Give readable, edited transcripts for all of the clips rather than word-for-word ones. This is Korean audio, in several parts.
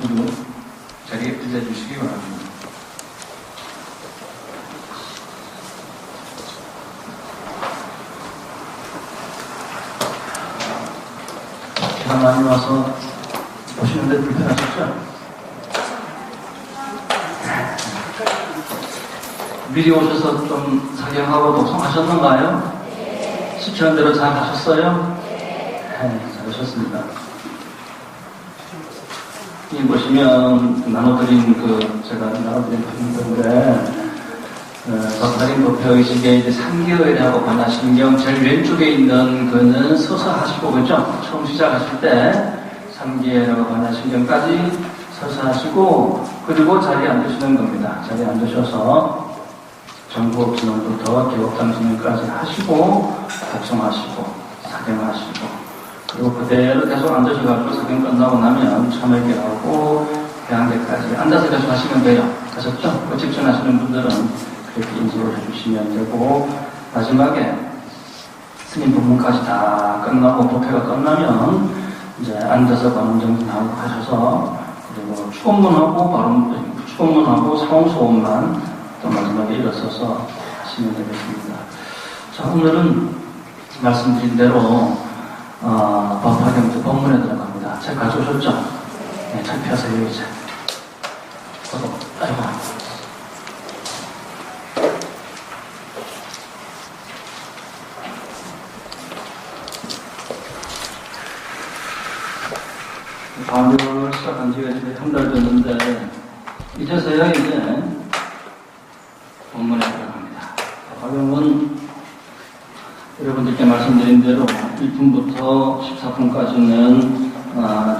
모두 자리에 앉아주시기 바랍니다. 비가 많이 와서 오시는데 불편하셨죠? 미리 오셔서 좀 사경하고 독송하셨는가요? 시키는 대로 잘 하셨어요? 네, 잘하셨습니다. 이 보시면 나눠드린 제가 나눠드린 표인데 박사님 도표의식에 이제 3개월이라고 관하신경 제일 왼쪽에 있는 그는 서서 하시고, 그죠? 처음 시작하실 때 3개월이라고 관하신경까지 서서 하시고, 그리고 자리에 앉으시는 겁니다. 자리에 앉으셔서 정부업진원부터 기업장진원까지 하시고, 각성하시고, 사경하시고, 그리고 그대로 계속 앉으셔가지고 사경 끝나고 나면 참회계하고 배양계까지 앉아서 계속 하시면 돼요. 아셨죠? 집중하시는 분들은 그렇게 인지를 해주시면 되고, 마지막에 스님 법문까지 다 끝나고 법회가 끝나면 이제 앉아서 관음정진하고 하셔서, 그리고 축원문하고 사홍소원만 또 마지막에 일어서서 하시면 되겠습니다. 자, 오늘은 말씀드린 대로 법화경도 법문에 들어갑니다. 책 가져오셨죠? 네, 책 펴세요 이제. 아이고. 방송을 시작한 지가 이제 한 달 됐는데, 이제서야 이제 본문에 들어갑니다. 화경은 여러분들께 말씀드린 대로 1분부터 14분까지는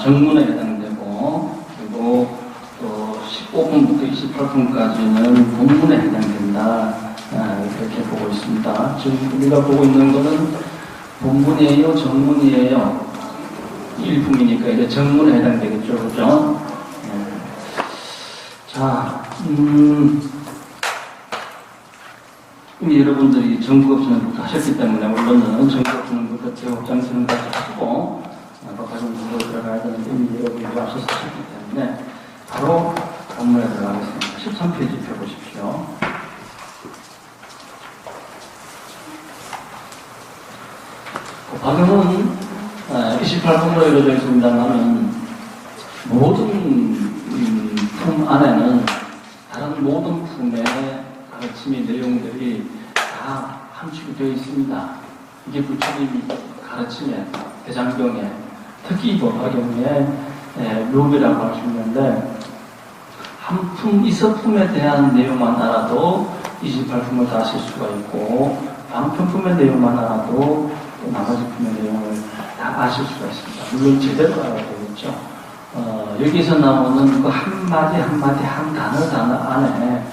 정문에 해당되고, 그리고 또 15분부터 28분까지는 본문에 해당된다. 이렇게 보고 있습니다. 지금 우리가 보고 있는 것은 본문이에요, 정문이에요? 1분이니까 이제 정문에 해당되겠죠, 그죠? 네. 자, 이미 여러분들이 정부업진원부터 하셨기 때문에, 물론은 정부업진원부터 제업장진원까지 하시고, 박사님도 들어가야 되는데, 이미 여러분들이 앞서서 하셨기 때문에, 바로 본문에 들어가겠습니다. 13페이지 펴보십시오. 박영은 28분으로 이루어져 있습니다만은, 모든 품 안에는 다른 모든 품의 가르침의 내용들이 다 함축이 되어 있습니다. 이게 부처님이 가르침의 대장경에, 특히 법화경의 묘비라고 할 수 있는데, 한 품, 이서품에 대한 내용만 알아도 28품을 다 아실 수가 있고, 방편품의 내용만 알아도 또 나머지 품의 내용을 다 아실 수가 있습니다. 물론 제대로 알아야 되겠죠. 여기서 나오는 그 한마디 한마디 한 단어 안에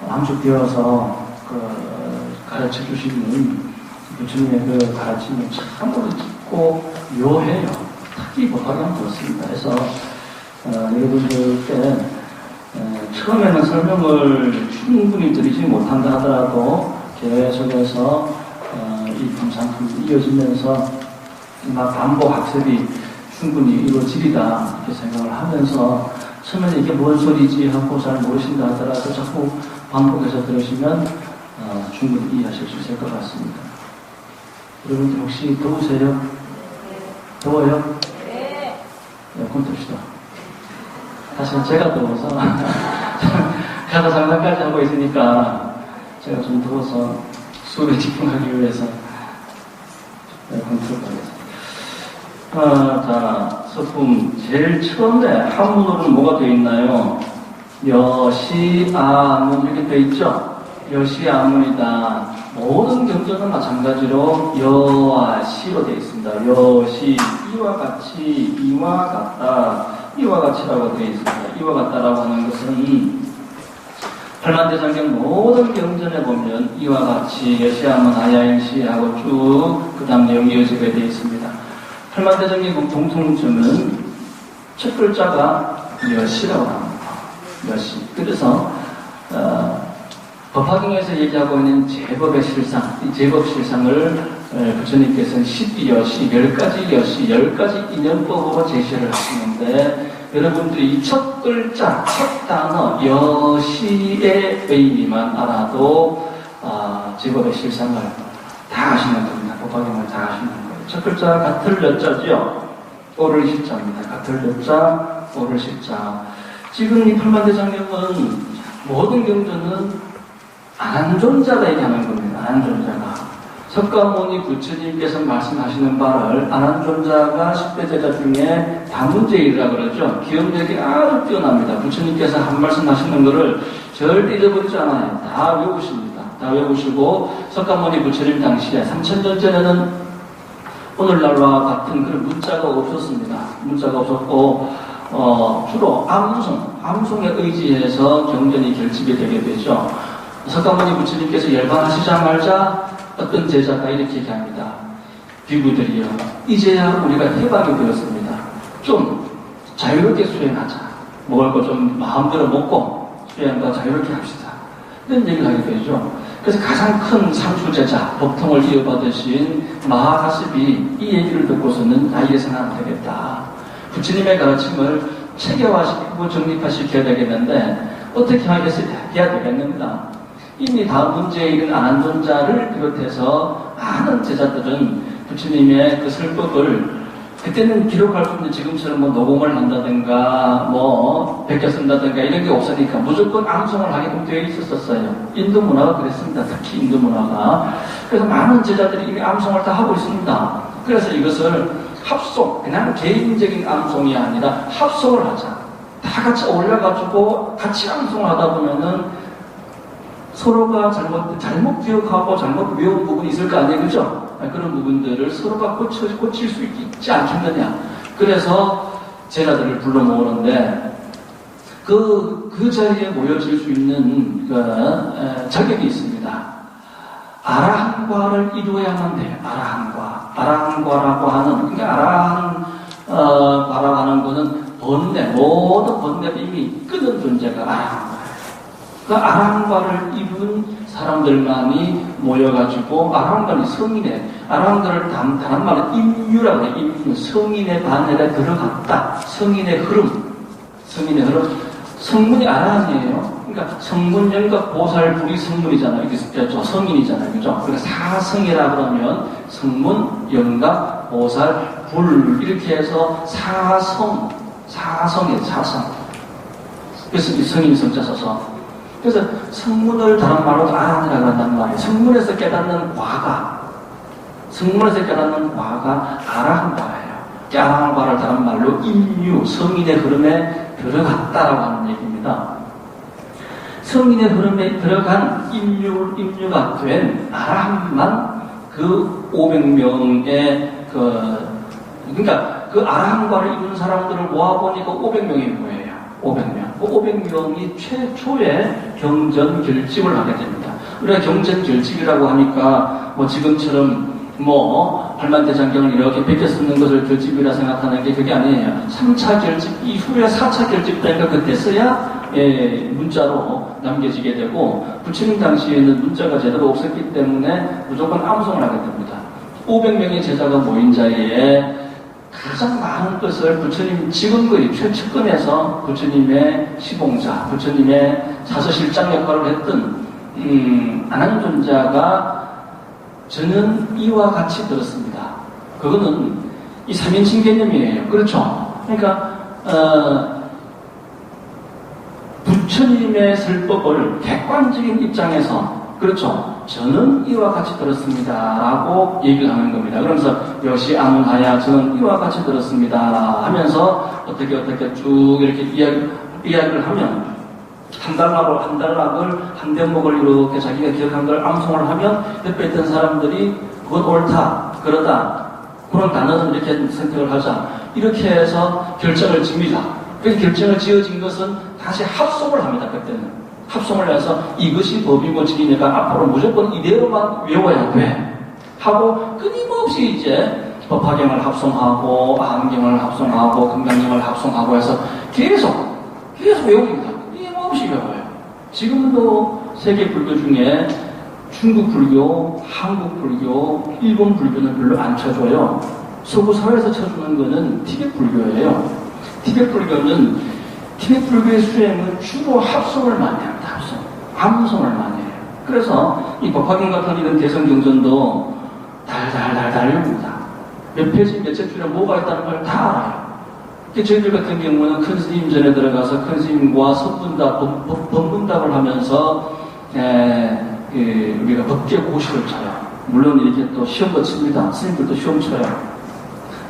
함축되어서 가르쳐 주시는 부처님의 그 가르침이 참으로 깊고 묘해요. 특히 법화경 그렇습니다. 그래서 여러분들께 처음에는 설명을 충분히 드리지 못한다 하더라도 계속해서 이 상품이 이어지면서 반복 학습이 충분히 이루어지리다 이렇게 생각을 하면서, 처음에는 이게 뭔 소리지 하고 잘 모르신다 하더라도 자꾸 반복해서 들으시면 충분히 이해하실 수 있을 것 같습니다. 여러분들 혹시 더우세요? 더워요? 네. 에어컨 틉시다. 사실 제가 더워서 가사 상담까지 하고 있으니까 제가 좀 더워서 수업에 집중하기 위해서 에어컨 틀어가겠습니다. 자, 서품 제일 처음에 한문으로는 뭐가 되어 있나요? 여시아문 이렇게 되어 있죠? 여시아문이다. 모든 경전은 마찬가지로 여와 시로 되어 있습니다. 여시, 이와 같이, 이와 같다, 이와 같이라고 되어 있습니다. 이와 같다라고 하는 것은 팔만대장경 모든 경전에 보면 이와 같이 여시아문 아야일시하고 쭉 그 다음 내용이 이어지게 되어 있습니다. 팔만대장경 공통점은 첫 글자가 여시라고 합니다. 여시. 그래서 법화경에서 얘기하고 있는 제법의 실상, 이 제법 실상을 부처님께서는 12여시, 10가지 여시, 10가지 인연법으로 제시를 하시는데 여러분들이 이 첫 글자, 첫 단어 여시의 의미만 알아도 제법의 실상을 다 아시는 겁니다. 법화경을 다 아시는 거예요. 첫 글자 같을 여자죠. 오를 시자입니다. 같을 여자, 오를 시자. 지금 이 팔만대장경은 모든 경전은 안존자가 얘기하는 겁니다. 안존자가. 석가모니 부처님께서 말씀하시는 바를 안한존자가 10대 제자 중에 다문제일이라고 그러죠. 기억력이 아주 뛰어납니다. 부처님께서 한 말씀 하시는 것을 절대 잊어버리지 않아요. 다 외우십니다. 다 외우시고 석가모니 부처님 당시에 3000년 전에는 오늘날과 같은 그런 문자가 없었습니다. 문자가 없었고 주로 암송에 의지해서 경전이 결집이 되게 되죠. 석가모니 부처님께서 열반하시자마자 어떤 제자가 이렇게 얘기합니다. 비구들이요, 이제야 우리가 해방이 되었습니다. 좀 자유롭게 수행하자. 먹을 거 좀 마음대로 먹고 수행과 자유롭게 합시다. 이런 얘기를 하게 되죠. 그래서 가장 큰 상수제자, 법통을 이어받으신 마하가스비 이 얘기를 듣고서는 이래서는 안 되겠다. 부처님의 가르침을 체계화시키고 정립화시켜야 되겠는데 어떻게 해야 되겠는가? 이미 다음 문제에 있는 안한존자를 비롯해서 많은 제자들은 부처님의 그 설법을 그때는 기록할 수 있는 지금처럼 뭐 녹음을 한다든가 뭐 베껴 쓴다든가 이런 게 없으니까 무조건 암송을 하게끔 되어 있었어요. 인도 문화가 그랬습니다. 특히 인도 문화가. 그래서 많은 제자들이 이미 암송을 다 하고 있습니다. 그래서 이것을 합송, 그냥 개인적인 암송이 아니라 합송을 하자. 다 같이 올려가지고 같이 암송을 하다 보면은 서로가 잘못 기억하고 잘못 외운 부분이 있을 거 아니에요, 그죠? 그런 부분들을 서로가 고칠 수 있지 않겠느냐. 그래서 제자들을 불러 모으는데, 그 자리에 모여질 수 있는, 자격이 있습니다. 아라한과를 이루어야만 돼요, 아라한과. 아라한과라고 하는, 그러니까 아라한과라고 하는 거는 모든 번뇌를 이미 끊은 존재가 아라한과. 그 아라한과를 이룬 사람들만이 모여가지고 아라한과는 아라한과를 다른 말은 임유라고 해요. 임유, 성인의 반열에 들어갔다. 성인의 흐름. 성문이 아라한이에요. 그러니까 성문, 영각, 보살, 불이 성문이잖아요. 이게 저 성인이잖아요. 그죠? 그러니까 사성이라 그러면 성문, 영각, 보살, 불 이렇게 해서 사성이에요. 사성. 그래서 이 성인 성자 써서 그래서 성문을 다른 말로 아라한이라고 한단 말이에요. 성문에서 깨닫는 과가 아라한과예요. 아라한과를 다른 말로 임유, 성인의 흐름에 들어갔다라고 하는 얘기입니다. 성인의 흐름에 들어간 임유가 된 아라한만 그 500명의 그러니까 그 아라한과를 이룬 사람들을 모아보니까 500명이 뭐예요? 500명. 그 500명이 최초의 경전 결집을 하게 됩니다. 우리가 경전 결집이라고 하니까 뭐 지금처럼 팔만대장경을 이렇게 베껴 쓰는 것을 결집이라 생각하는 게 그게 아니에요. 3차 결집 이후에 4차 결집 되니까 그때 써야 문자로 남겨지게 되고 부처님 당시에는 문자가 제대로 없었기 때문에 무조건 암송을 하게 됩니다. 500명의 제자가 모인 자리에 가장 많은 것을 부처님 지금거리 최측근에서 부처님의 시봉자, 부처님의 사서실장 역할을 했던 안한존자가 저는 이와 같이 들었습니다. 그거는 이 3인칭 개념이에요. 그렇죠? 그러니까 부처님의 설법을 객관적인 입장에서 그렇죠? 저는 이와 같이 들었습니다. 라고 얘기를 하는 겁니다. 그러면서 여시 아문하야 저는 이와 같이 들었습니다. 하면서 어떻게 쭉 이렇게 이야기를 하면 한 달락을 한 대목을 이렇게 자기가 기억한 걸 암송을 하면 옆에 있던 사람들이 그건 옳다, 그러다 그런 단어는 이렇게 선택을 하자 이렇게 해서 결정을 지입니다. 그래서 결정을 지어진 것은 다시 합송을 합니다. 그때는 합송을 해서 이것이 법이고 진리니까 앞으로 무조건 이대로만 외워야 돼 하고 끊임없이 이제 법화경을 합송하고 아함경을 합송하고 금강경을 합송하고 해서 계속 외웁니다. 끊임없이 외워요. 지금도 세계 불교 중에 중국 불교, 한국 불교, 일본 불교는 별로 안 쳐줘요. 서구 사회에서 쳐주는 거는 티베트 불교예요. 티베트 불교는 티베트 불교의 수행은 주로 합성을 많이 합니다. 합성. 암송을 많이 해요. 그래서 이 법화경 같은 이런 대성경전도 달달달달 읽습니다. 몇 페이지 몇 챕터에 뭐가 있다는 걸 다 알아요. 저희들 같은 경우는 큰 스님 전에 들어가서 큰 스님과 선문답, 법문답을 하면서 우리가 법계 고시를 쳐요. 물론 이렇게 또 시험도 칩니다. 스님들도 시험 쳐요.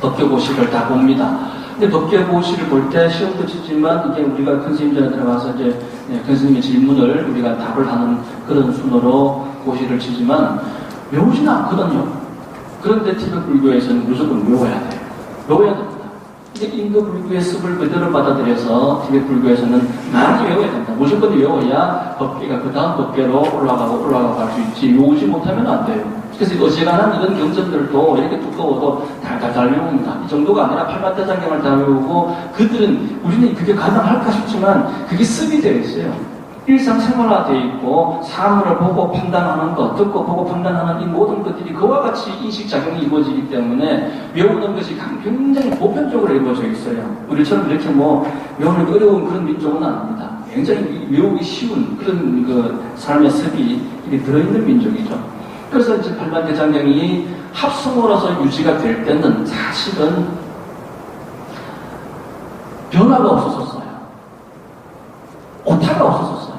법계 고시를 다 봅니다. 근데 법계 고시를 볼 때 시험도 치지만 이게 우리가 큰 스님 전에 들어가서 이제 큰 스님의 질문을 우리가 답을 하는 그런 순으로 고시를 치지만 외우지는 않거든요. 그런데 티베트 불교에서는 무조건 외워야 돼요. 외워야 됩니다. 인도 불교의 습을 그대로 받아들여서 티베트 불교에서는 많이 외워야 된다. 무조건 외워야 법계가 그 다음 법계로 올라가고 갈 수 있지. 외우지 못하면 안 돼요. 그래서 어지간한 이런 경전들도 이렇게 두꺼워도 달달달 외웁니다. 이 정도가 아니라 팔만대장경을 다 외우고 그들은 우리는 그게 가능할까 싶지만 그게 습이 되어 있어요. 일상생활화되어 있고 사물을 보고 판단하는 것, 듣고 보고 판단하는 이 모든 것들이 그와 같이 인식작용이 이루어지기 때문에 외우는 것이 굉장히 보편적으로 이루어져 있어요. 우리처럼 이렇게 외우는 어려운 그런 민족은 아닙니다. 굉장히 외우기 쉬운 그런 삶의 습이 들어있는 민족이죠. 그래서 이제 팔만대장경이 합성으로서 유지가 될 때는 사실은 변화가 없었어요. 오타가 없었어요.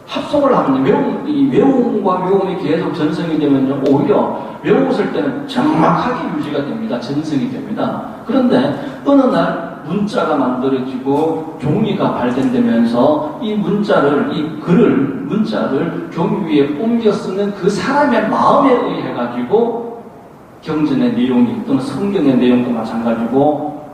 합성을 하면 외움과 외움이 계속 전승이 되면요, 오히려 외웠을 때는 정확하게 유지가 됩니다. 전승이 됩니다. 그런데 어느 날 문자가 만들어지고 종이가 발견되면서 이 문자를 종이 위에 옮겨 쓰는 그 사람의 마음에 의해 가지고 경전의 내용이 또는 성경의 내용도 마찬가지고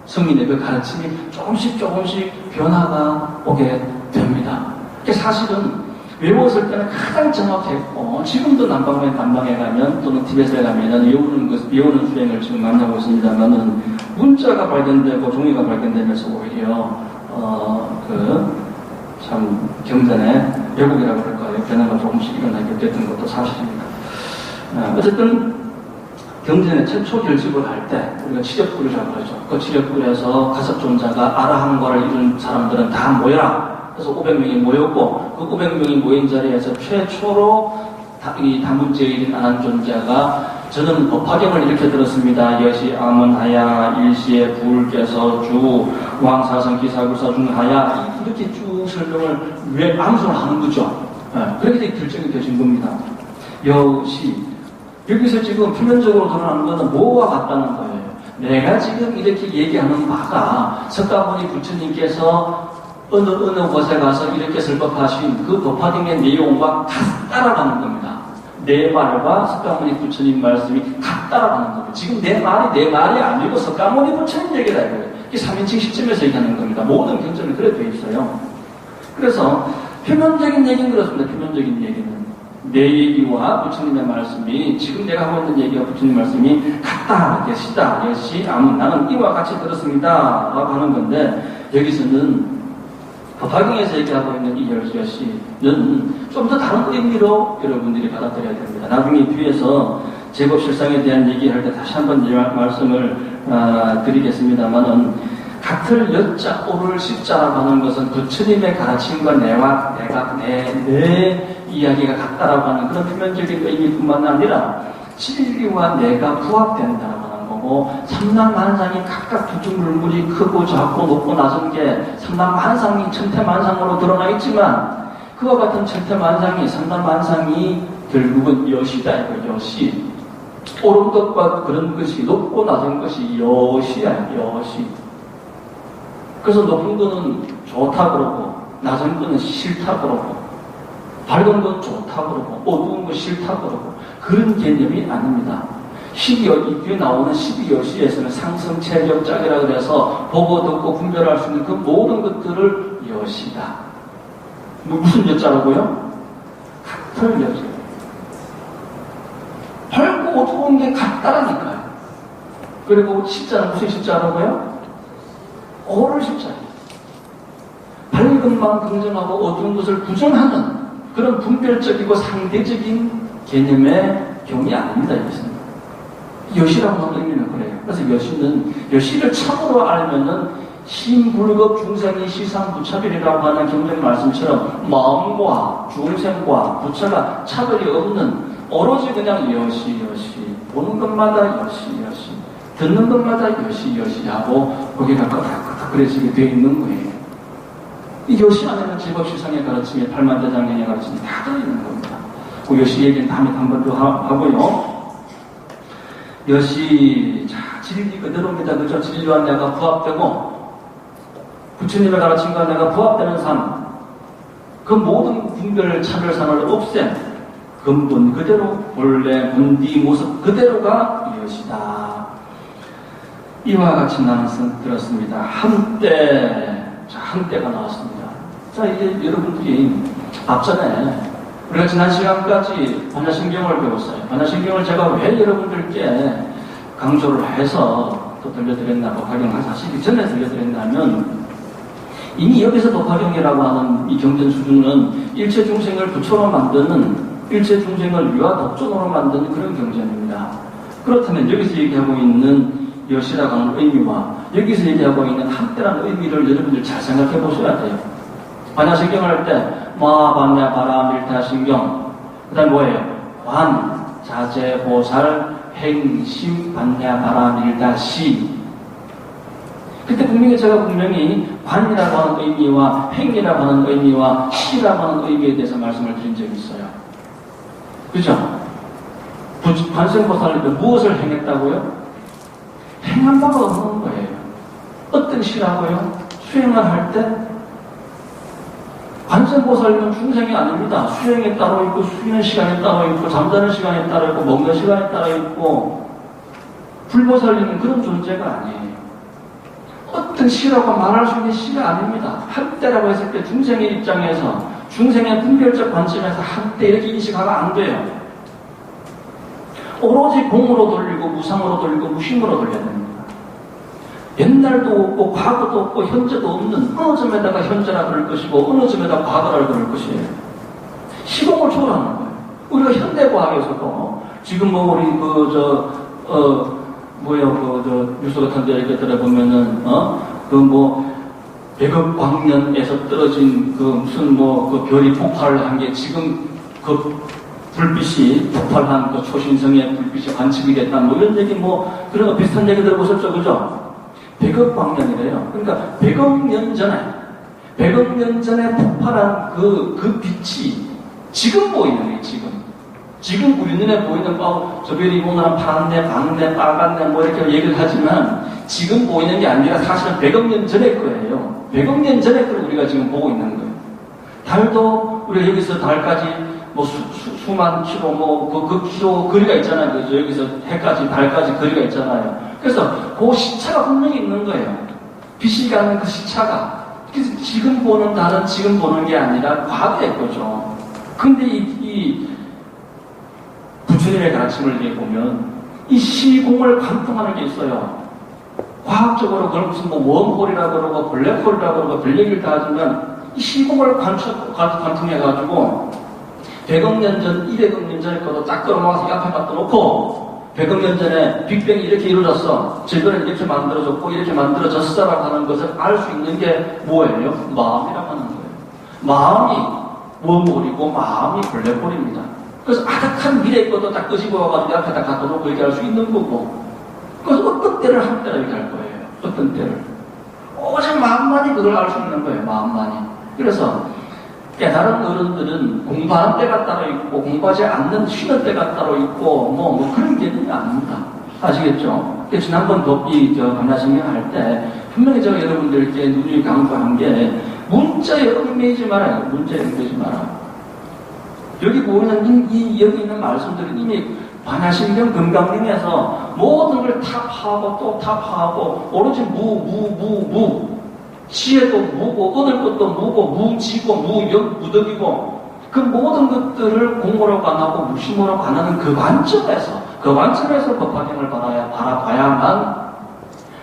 성인의 그 가르침이 조금씩 변화가 오게 됩니다. 사실은 외웠을 때는 가장 정확했고 지금도 남방에 가면 또는 티베트에 가면 외우는 수행을 지금 만나고 있습니다만은 문자가 발견되고 종이가 발견되면서 오히려 참 경전의 왜곡이라고 할까요? 변화가 조금씩 일어나게 됐던 것도 사실입니다. 어쨌든 경전의 최초 결집을 할 때 우리가 치력불이라고 그러죠. 그 치력불에서 가섭존자가 아라한과를 이룬 사람들은 다 모여라. 그래서 500명이 모였고 그 500명이 모인 자리에서 최초로 이 다문제일인 아난존자가 저는 법화경을 이렇게 들었습니다. 여시 아문하야 일시에 불께서 주 왕사성 기사구사 중하야 이렇게 쭉 설명을 왜 암송을 하는 거죠. 그렇게 결정이 되신 겁니다. 여시 여기서 지금 표면적으로 드러나는 것은 뭐와 같다는 거예요. 내가 지금 이렇게 얘기하는 바가 석가모니 부처님께서 어느 곳에 가서 이렇게 설법하신 그 법화경의 내용과 같다라는 겁니다. 내 말과 석가모니 부처님 말씀이 같다라는 겁니다. 지금 내 말이 아니고 석가모니 부처님 얘기다 이거예요. 이게 3인칭 시점에서 얘기하는 겁니다. 모든 경전이 그래 되어 있어요. 그래서 표면적인 얘기는 그렇습니다. 표면적인 얘기는 내 얘기와 부처님의 말씀이 지금 내가 하고 있는 얘기와 부처님 말씀이 같다, 여시다, 여시, 나는 이와 같이 들었습니다 라고 하는 건데 여기서는 법화경에서 얘기하고 있는 이 여시는 좀 더 다른 의미로 여러분들이 받아들여야 됩니다. 나중에 뒤에서 제법 실상에 대한 얘기할 때 다시 한번 말씀을 드리겠습니다만은 같을 여자 오를 십자라고 하는 것은 부처님의 가르침과 내 이야기가 같다라고 하는 그런 표면적인 의미뿐만 아니라 진리와 내가 부합된다라고 하는 거고 삼랑만상이 각각 두둥물물이 크고 작고 높고 낮은 게 삼랑만상이 천태만상으로 드러나 있지만 그와 같은 천태만상이 삼랑만상이 결국은 여시다 이거 여시 옳은 것과 그런 것이 높고 낮은 것이 여시야 여시. 그래서 높은 거는 좋다 그러고 낮은 거는 싫다 그러고 밝은 건 좋다 그러고 어두운 건 싫다 그러고 그런 개념이 아닙니다. 12여, 이 뒤에 나오는 12여시에서는 상승, 체격, 짝이라 그래서 보고 듣고 분별할 수 있는 그 모든 것들을 여시다. 무슨 여자라고요? 같은 여자. 밝고 어두운 게 같다라니까요. 그리고 십자는 무슨 십자라고요? 오를 십자. 밝은 것만 긍정하고 어두운 것을 부정하는 그런 분별적이고 상대적인 개념의 경이 아닙니다. 이것은 여시라고 하는 의미는 그래요. 그래서 여시를 참으로 알면은 신불급 중생이 시상부차별이라고 하는 경전 말씀처럼 마음과 중생과 부차가 차별이 없는 오로지 그냥 여시 보는 것마다 여시 듣는 것마다 여시 하고 거기가 끄덕끄덕거려지게 되어 있는 거예요. 이 여시 안에는 제법시상의 가르침에 팔만대장경의 가르침이 다 들어있는 겁니다. 그 여시 얘기는 다음에 한 번 더 하고요. 여시 진리 그대로입니다. 그죠? 진리와 내가 부합되고 부처님의 가르침과 내가 부합되는 삶, 그 모든 분별 차별상을 없앤 근본 그대로 본래 본디 모습 그대로가 이것이다. 이와 같이 나는 들었습니다. 한때가 나왔습니다. 자, 이제 여러분들이 앞전에 우리가 지난 시간까지 반야신경을 배웠어요. 반야신경을 제가 왜 여러분들께 강조를 해서 또 들려드렸나, 법화경하시기 전에 들려드렸냐면 이미 여기서 법화경이라고 하는 이 경전 수준은 일체 중생을 부처로 만드는, 일체 중생을 유아 독존으로 만드는 그런 경전입니다. 그렇다면 여기서 얘기하고 있는 여시라고 하는 의미와 여기서 얘기하고 있는 한때라는 의미를 여러분들 잘 생각해 보셔야 돼요. 반야신경 할 때 마반야 바라 밀타신경, 그 다음 뭐예요? 관, 자재, 보살, 행심, 반야 바라 밀다시. 그때 제가 분명히 관이라고 하는 의미와 행이라고 하는 의미와 시라고 하는 의미에 대해서 말씀을 드린 적이 있어요. 그죠? 관세음보살님은 무엇을 행했다고요? 행한 바가 없는 거예요. 어떤 시라고요? 수행을 할 때 관세음보살님은 중생이 아닙니다. 수행에 따로 있고 쉬는 시간에 따로 있고 잠자는 시간에 따로 있고 먹는 시간에 따로 있고, 불보살님은 그런 존재가 아니에요. 어떤 시라고 말할 수 있는 시가 아닙니다. 한때라고 했을 때 중생의 입장에서, 중생의 분별적 관점에서 한때 이렇게 인식하면 안 돼요. 오로지 공으로 돌리고 무상으로 돌리고 무심으로 돌려야 됩니다. 옛날도 없고 과거도 없고 현재도 없는 어느 점에다가 현재라 그럴 것이고 어느 점에다가 과거라 그럴 것이에요. 시공을 초월하는 거예요. 우리가 현대과학에서도 지금 우리 뉴스 같은 데 이렇게 들어보면은, 백억광년에서 떨어진 무슨 별이 폭발한 게 지금 불빛이 폭발한 초신성의 불빛이 관측이 됐다. 이런 얘기 그런 거 비슷한 얘기 들어보셨죠? 그죠? 백억광년이래요. 그러니까 100억 년 전에 폭발한 그 빛이 지금 보이는 거예요, 지금 우리 눈에 보이는 저 별이 오늘은 파란데, 방데, 빨간데 이렇게 얘기를 하지만 지금 보이는 게 아니라 사실은 100억 년 전의 거예요. 100억 년 전의 걸 우리가 지금 보고 있는 거예요. 달도 우리가 여기서 달까지 수만 킬로 그 킬로 거리가 있잖아요. 그래서 여기서 해까지 달까지 거리가 있잖아요. 그래서 그 시차가 분명히 있는 거예요. 빛이 가는 그 시차가. 그래서 지금 보는 달은 지금 보는 게 아니라 과거의 거죠. 근데 이 부처님의 가르침을 보면 이 시공을 관통하는 게 있어요. 과학적으로 그걸 무슨 웜홀이라고 그러고 블랙홀이라고 그러고 별 얘기를 다 하지만 이 시공을 관통해가지고 100억 년 전, 200억 년 전에 거도 딱 끌어모아서 옆에 갖다 놓고 100억 년 전에 빅뱅이 이렇게 이루어졌어. 질병이 이렇게 만들어졌고 이렇게 만들어졌어라고 하는 것을 알 수 있는 게 뭐예요? 마음이라고 하는 거예요. 마음이 웜홀이고 마음이 블랙홀입니다. 그래서 아득한 미래의 것도 딱 끄집어 와가지고 앞에다 갖다 놓고 얘기할 수 있는 거고, 그래서 어떤 때를 한때라 얘기할 거예요. 어떤 때를. 오직 마음만이 그걸 알 수 있는 거예요. 마음만이. 그래서 깨달은 어른들은 공부하는 때가 따로 있고 공부하지 않는 쉬는 때가 따로 있고 그런 개념이 아닙니다. 아시겠죠? 지난번 반야신경 할 때 분명히 제가 여러분들께 누누이 강조한 게 문자에 얽매이지 말아요. 문자에 얽매이지 마라. 여기 보이는 여기 있는 말씀들은 이미 반야신경 금강림에서 모든 걸 다 파하고 또 다 파하고 오로지 무 시에도 무고 얻을 것도 무고 무지고 무덕이고 그 모든 것들을 공으로 관하고 무심으로 관하는 그 관점에서 법화경을 바라봐야만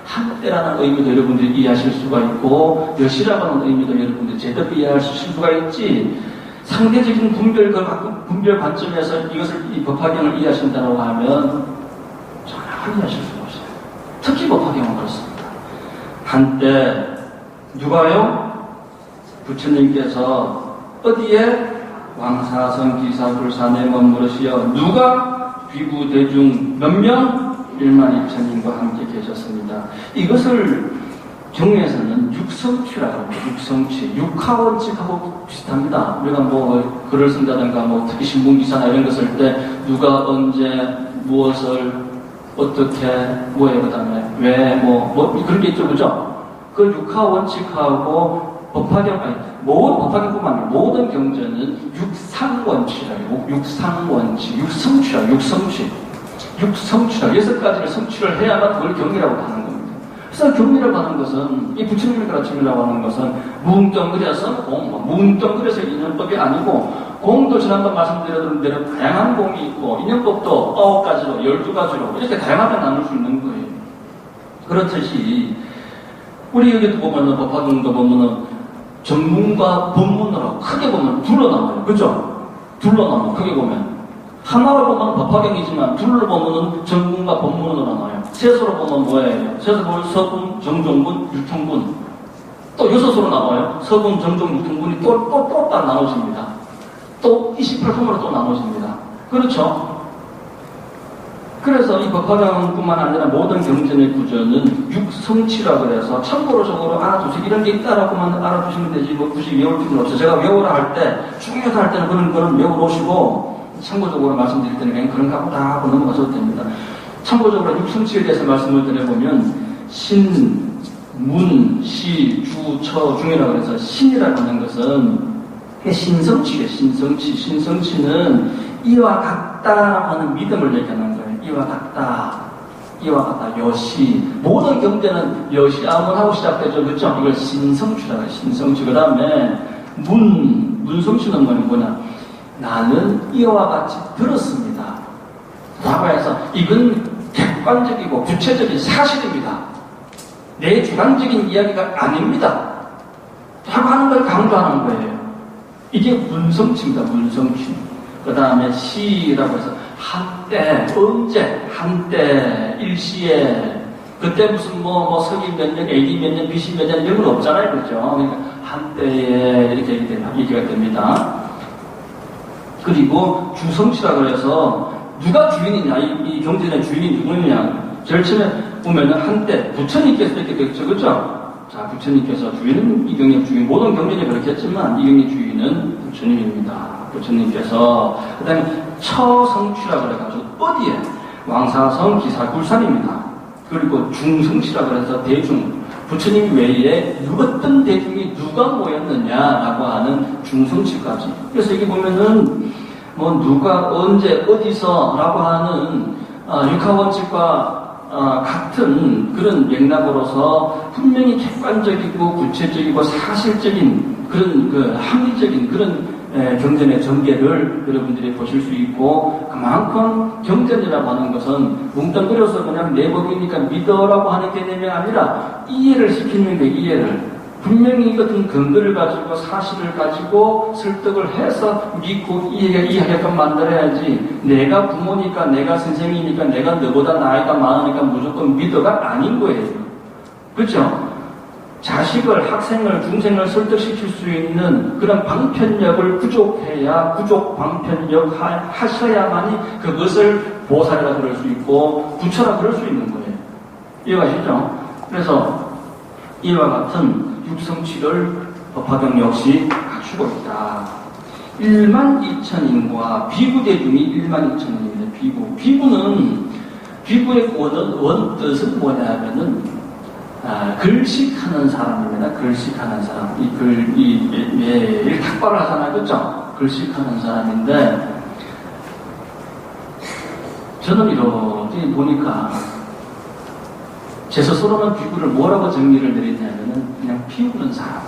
한때라는 의미도 여러분들이 이해하실 수가 있고 여시라고 하는 의미도 여러분들이 제대로 이해하실 수가 있지, 상대적인 분별 갖고 분별 관점에서 이 법화경을 이해하신다고 하면 전혀 이해하실 수가 없어요. 특히 법화경은 그렇습니다. 한때 누가요? 부처님께서 어디에? 왕사선 기사불산에 머무르시어 누가 귀부 대중 몇 명? 1만 2천인과 함께 계셨습니다. 이것을 경에서는 육성취라고 합니다. 육성취. 육하원칙하고 비슷합니다. 우리가 뭐 글을 쓴다든가 뭐 특히 신문기사나 이런 거 쓸 때 누가 언제 무엇을 어떻게 뭐에 그 다음에 왜 뭐 그런 게 있죠. 그죠? 그 육하원칙하고 법화경뿐만 아니라 모든 경전은 육상원칙이라고 육상원칙, 육성취라고 육성취라 6가지를 성취를 해야만 그걸 경이라고 하는 겁니다. 그래서 경이라고 하는 것은 이 부처님의 가르침이라고 하는 것은 뭉뚱그려서 공, 뭉뚱그려서 인연법이 아니고 공도 지난번 말씀드렸던 대로 다양한 공이 있고 인연법도 9가지로 12가지로 이렇게 다양하게 나눌 수 있는 거예요. 그렇듯이 우리 여기도 보면은 법화경도 보면은 전문과 법문으로 크게 보면 둘로 나와요. 그죠? 둘로 나와요. 크게 보면. 하나로 보면 법화경이지만 둘로 보면은 전문과 법문으로 나와요. 셋으로 보면 뭐예요? 셋으로 보면 서분, 정종분, 유통분. 또 여섯으로 나와요. 서분, 정종, 유통분이 또 나눠집니다. 또 28품으로 또 나눠집니다. 그렇죠? 그래서 이 법화경뿐만 아니라 모든 경전의 구조는 육성치라 그래서 참고로적으로 알아두세요. 이런 게 있다라고만 알아두시면 되지 뭐 굳이 외울 필요는 없어요. 제가 외우라 할 때, 중요하다 할 때는 그런 거는 외우시고 참고적으로 말씀드릴 때는 그냥 그런가 보다 하고 넘어가셔도 됩니다. 참고적으로 육성치에 대해서 말씀을 드려보면 신, 문, 시, 주, 처, 중이라고 해서 신이라고 하는 것은 신성치예요. 신성치는 이와 같다라고 하는 믿음을 얘기하는 거예요. 이와 같다, 여시. 모든 경제는 여시아문하고 시작되죠. 그렇죠? 이걸 신성취라고 해요. 신성취. 그 다음에 문성취는 뭐냐? 나는 이와 같이 들었습니다. 라고 해서 이건 객관적이고 구체적인 사실입니다. 내 주관적인 이야기가 아닙니다. 라고 하는 걸 강조하는 거예요. 이게 문성취입니다. 문성취. 그 다음에 시라고 해서 한때, 언제, 한때, 일시에, 그때 무슨 서기 몇 년, AD 몇 년, BC 몇 년, 이런 건 없잖아요. 그렇죠? 그러니까 한때에 이렇게 얘기가 됩니다. 그리고 주성치라고 해서 누가 주인이냐, 이 경전의 주인이 누구냐. 제일 처음에 보면은 한때, 부처님께서 이렇게 됐죠. 그렇죠? 자, 부처님께서 주인은 이경의 주인, 모든 경전이 그렇겠지만 이경의 주인은 부처님입니다. 부처님께서 그 다음에 처성취라 그래가지고 어디에? 왕사성 기사굴산입니다. 그리고 중성취라 그래서 대중, 부처님 외에 어떤 대중이 누가 모였느냐라고 하는 중성취까지. 그래서 여기 보면은 누가 언제 어디서라고 하는 육하원칙과 같은 그런 맥락으로서 분명히 객관적이고 구체적이고 사실적인 그런 합리적인 그런 경전의 전개를 여러분들이 보실 수 있고, 그만큼 경전이라고 하는 것은 뭉뚱그려서 그냥 내법이니까 믿어라고 하는 개념이 아니라 이해를 시키는 게 이해를. 분명히 어떤 근거를 가지고 사실을 가지고 설득을 해서 믿고 이해하게끔 만들어야지, 내가 부모니까, 내가 선생이니까, 내가 너보다 나이가 많으니까 무조건 믿어가 아닌 거예요. 그렇죠? 자식을, 학생을, 중생을 설득시킬 수 있는 그런 방편력을 구족해야, 구족 방편력 하셔야만이 그것을 보살이라 그럴 수 있고 부처라 그럴 수 있는 거예요. 이해가시죠? 그래서 이와 같은 육성치를 법화경 역시 갖추고 있다. 1만 2천인과 비구 대중이 1만 2천인입니다. 비구의 원뜻은 뭐냐 하면은 글식하는 사람입니다. 글식하는 사람. 매일 탁발을 하잖아요. 그죠? 글식하는 사람인데, 저는 이렇게 보니까, 제 스스로는 비구를 뭐라고 정리를 내리냐면은, 그냥 비우는 사람.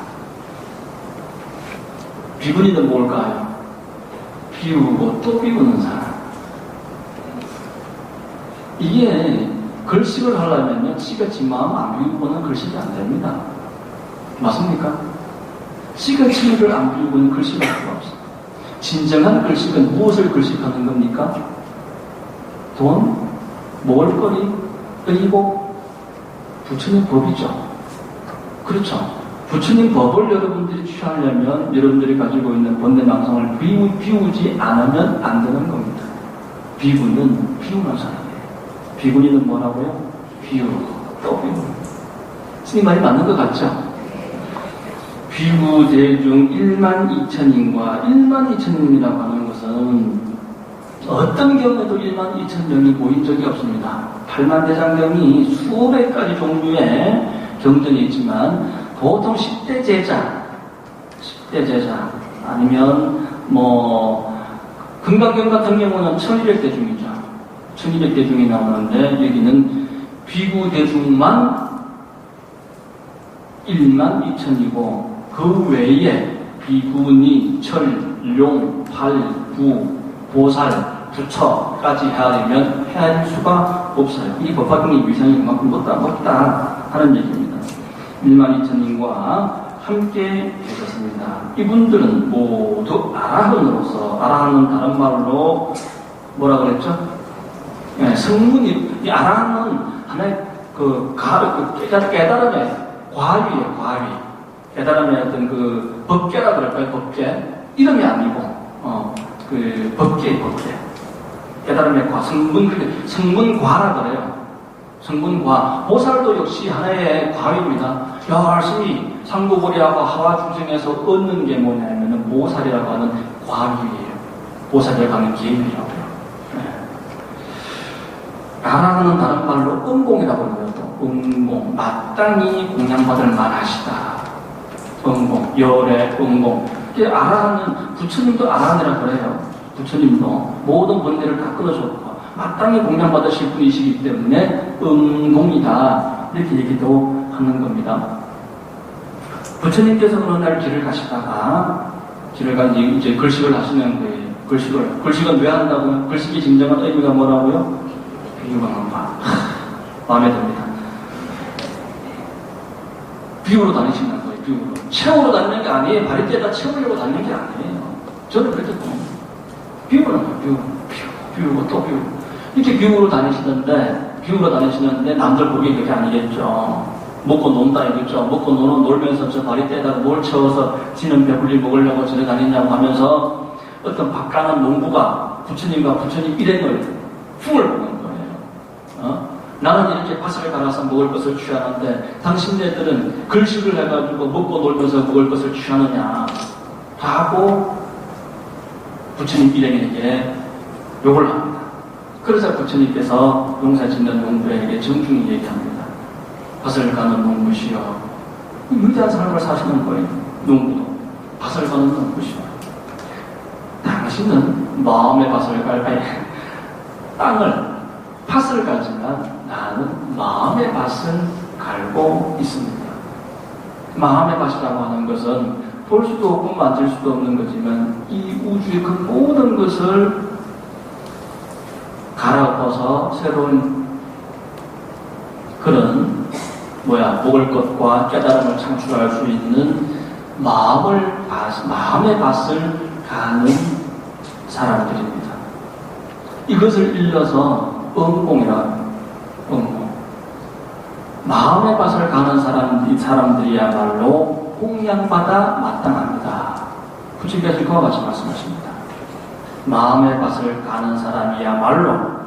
비구니는 뭘까요? 비우고 또 비우는 사람. 이게, 글식을 하려면요, 지가 지 마음 안 비우고는 글식이 안 됩니다. 맞습니까? 지가 지를 안 비우고는 글식을 할 수가 없어요. 진정한 글식은 무엇을 글식하는 겁니까? 돈, 먹을거리, 그리고 부처님 법이죠. 그렇죠. 부처님 법을 여러분들이 취하려면 여러분들이 가지고 있는 번뇌망상을 비우지 않으면 안 되는 겁니다. 비구는 비우는 사람이에요. 비구니는 뭐라고요? 비우고 또 비우고. 스님 말이 맞는 것 같죠? 비구 대중 12,000인과 12,000인이라고 하는 것은 어떤 경우에도 12,000명이 모인 적이 없습니다. 팔만대장경이 수백 가지 종류의 경전이 있지만 보통 10대 제자 아니면 금강경 같은 경우는 1200대 중이죠. 1200대 중이 나오는데 여기는 비구 대중만 12,000이고 그 외에 비구니, 철, 룡, 팔, 부, 보살, 부처까지 헤아리면 헤아릴 수가 없어요. 이 법화경의 위상이 그만큼 높다 하는 얘기입니다. 12,000인과 함께 계셨습니다. 이분들은 모두 아라한으로서, 아라한은 다른 말로 뭐라 그랬죠? 예, 성문이, 이 아라한은 하나의 깨달음의 과위예요, 과위. 깨달음의 어떤 법계라 그럴까요, 법계? 이름이 아니고, 법계. 깨달음의 과, 성문과라 그래요. 성문과. 보살도 역시 하나의 과위입니다. 열심히 상고보리하고 하와중생에서 얻는 게 뭐냐면은 보살이라고 하는 과위예요. 보살이라고 하는 계율이라고요. 아라한은 다른 말로 은공이라고 해요. 은공. 마땅히 공양받을 만하시다. 은공. 열의 은공. 아라한은 부처님도 아라한이라고 그래요. 부처님도 모든 번뇌를 다 끊어줬고 마땅히 공양받으실 분이시기 때문에 은공이다 이렇게 얘기도 하는 겁니다. 부처님께서 어느 날 길을 가시다가 이제 글식을 하시는 거예요. 글식은 왜 한다고요? 글식이 진정한 의미가 뭐라고요? 비유광파. 마음에 듭니다. 비유로 다니시는 거예요. 비유로. 채우러 다니는 게 아니에요. 바리떼에다 채우려고 다니는 게 아니에요. 저는 그렇게 봅니다. 비유로 비우고 또 비우고 이렇게 비유로 다니시는데 남들 보기엔 그게 아니겠죠. 먹고 논다 이거죠. 먹고 놀면서 저 바리떼에다가 뭘 채워서 지는 배불리 먹으려고 저래 다니냐고 하면서 어떤 박가는 농부가 부처님과 부처님 일행을 흉을 보는 거예요. 나는 이렇게 밭을 갈아서 먹을 것을 취하는데 당신네들은 글식을 해가지고 먹고 놀면서 먹을 것을 취하느냐 하고 부처님 일행에게 욕을 합니다. 그래서 부처님께서 농사 짓는 농부에게 정중히 얘기합니다. 밭을 가는 농부시여. 위대한 삶을 사시는 거예요. 농부도. 밭을 가는 농부시여. 당신은 마음의 밭을 밭을 갈지만 나는 마음의 밭을 갈고 있습니다. 마음의 밭이라고 하는 것은 볼 수도 없고 만질 수도 없는 거지만 이 우주의 그 모든 것을 갈아엎어서 새로운 그런 먹을 것과 깨달음을 창출할 수 있는 마음의 밭을 가는 사람들입니다. 이것을 일러서 은공이라 은공. 마음의 밭을 가는 사람들이야말로 공양받아 마땅합니다. 부처님께서 그와 같이 말씀하십니다. 마음의 밭을 가는 사람이야말로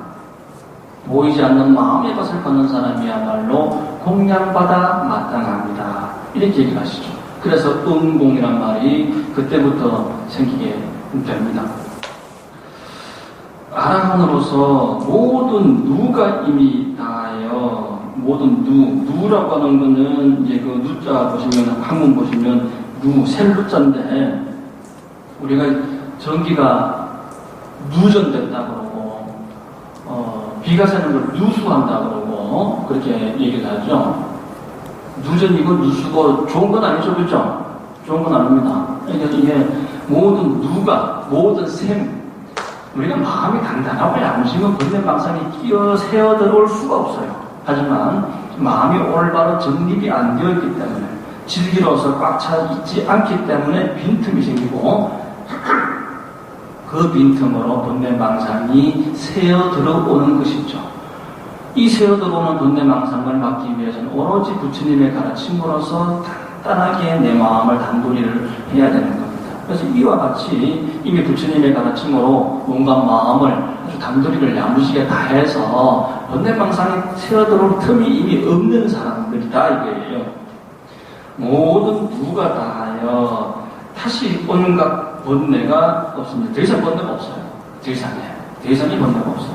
보이지 않는 마음의 밭을 가는 사람이야말로 공양받아 마땅합니다. 이렇게 얘기를 하시죠. 그래서 은공이란 말이 그때부터 생기게 됩니다. 아라한으로서 모든 누가 이미 다하여 모든 누라고 하는 거는 이제 그 누자 보시면 한문 보시면 셀루자인데 우리가 전기가 누전됐다 그러고 비가 새는 걸 누수한다 그러고 그렇게 얘기를 하죠. 누전이고 누수고 좋은 건 아니죠, 그렇죠? 좋은 건 아닙니다. 그러니까 이게 모든 셈 우리가 마음이 단단하고 양심은 번뇌망상이 끼어 들어올 수가 없어요. 하지만 마음이 올바로 정립이 안 되어 있기 때문에 질기로서 꽉 차 있지 않기 때문에 빈틈이 생기고 그 빈틈으로 번뇌망상이 새어 들어오는 것이죠. 이 새어 들어오는 번뇌망상을 막기 위해서는 오로지 부처님의 가르침으로서 단단하게 내 마음을 단도리를 해야 되는 겁니다. 그래서 이와 같이 이미 부처님의 가르침으로 뭔가 마음을 아주 단도리를 야무지게 다 해서 번뇌망상이 새어 들어올 틈이 이미 없는 사람들이다 이거예요. 모든 누가 다하여 다시 온갖 번뇌가 없습니다. 더 이상 번뇌가 없어요. 더 이상이 번뇌가 없어요.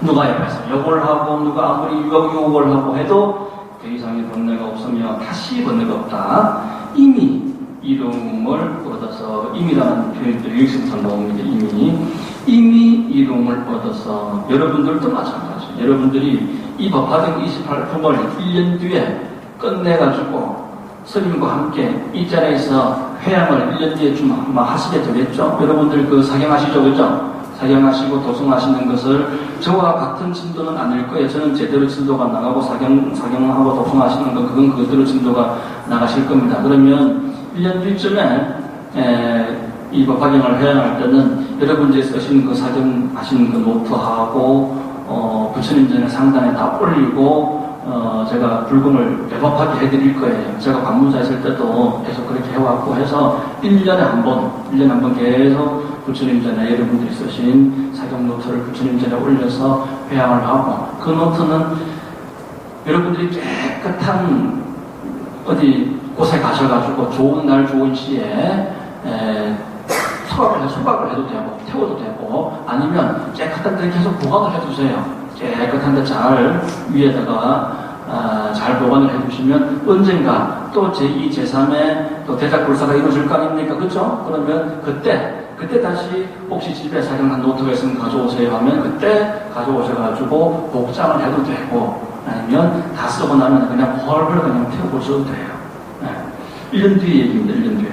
누가 옆에서 욕을 하고 누가 아무리 유혹을 하고 해도 더 이상의 번뇌가 없으며 다시 번뇌가 없다. 이미 이름을 얻어서 임이라는 표현들이 여기서부터 나옵니다. 이미 이름을 얻어서 여러분들도 마찬가지. 여러분들이 이 법화경 28품을 1년 뒤에 끝내가지고 스님과 함께 이 자리에서 회양을 1년 뒤에 좀 하시게 되겠죠? 여러분들 그 사경하시죠, 그죠? 사경하시고 도성하시는 것을 저와 같은 진도는 아닐 거예요. 저는 제대로 진도가 나가고 사경하고 도성하시는 건 그건 그대로 진도가 나가실 겁니다. 그러면 1년 뒤쯤에 이 법화경을 회양할 때는 여러분들이 쓰신 그 사경하시는 그 노트하고 부처님 전에 상단에 다 올리고 제가 불금을 대법하게 해드릴 거예요. 제가 관문사 있을 때도 계속 그렇게 해왔고 해서 1년에 한 번 계속 부처님 전에 여러분들이 쓰신 사경 노트를 부처님 전에 올려서 회양을 하고 그 노트는 여러분들이 깨끗한 어디 곳에 가셔가지고 좋은 날 좋은 시에 소각을 해도 되고 태워도 되고 아니면 깨끗한 데 계속 보관을 해두세요. 깨끗한 데 잘 위에다가 잘 보관을 해두시면 언젠가 또 제2, 제3의 또 대작불사가 이루어질 거 아닙니까? 그렇죠? 그러면 그때 다시 혹시 집에 사경한 노트가 있으면 가져오세요 하면 그때 가져오셔가지고 복장을 해도 되고 아니면 다 쓰고 나면 그냥 헐헐 그냥 태워보셔도 돼요. 1년 뒤에 얘기입니다. 1년 뒤에.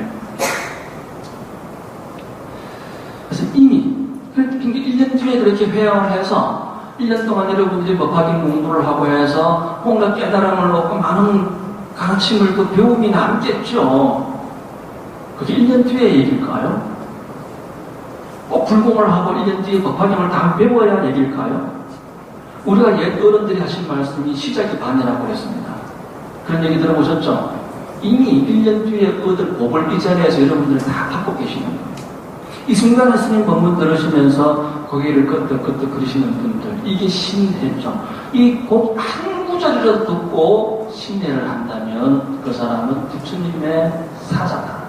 그래서 이미 1년 뒤에 그렇게 회양을 해서 1년 동안 여러분들이 법화경 공부를 하고 해서 뭔가 깨달음을 얻고 많은 가르침을 또 배움이 남겠죠. 그게 1년 뒤에 얘기일까요? 꼭 불공을 하고 1년 뒤에 법화경을 다 배워야 얘기일까요? 우리가 옛 어른들이 하신 말씀이 시작이 반이라고 했습니다. 그런 얘기 들어보셨죠? 이미 1년 뒤에 얻을 복을 이 자리에서 여러분들이 다 받고 계시는 거예요. 이 순간에 스님 법문 들으시면서 고개를 끄덕끄덕 그리시는 분들, 이게 신뢰죠. 이 곡 한 구절이라도 듣고 신뢰를 한다면 그 사람은 부처님의 사자다.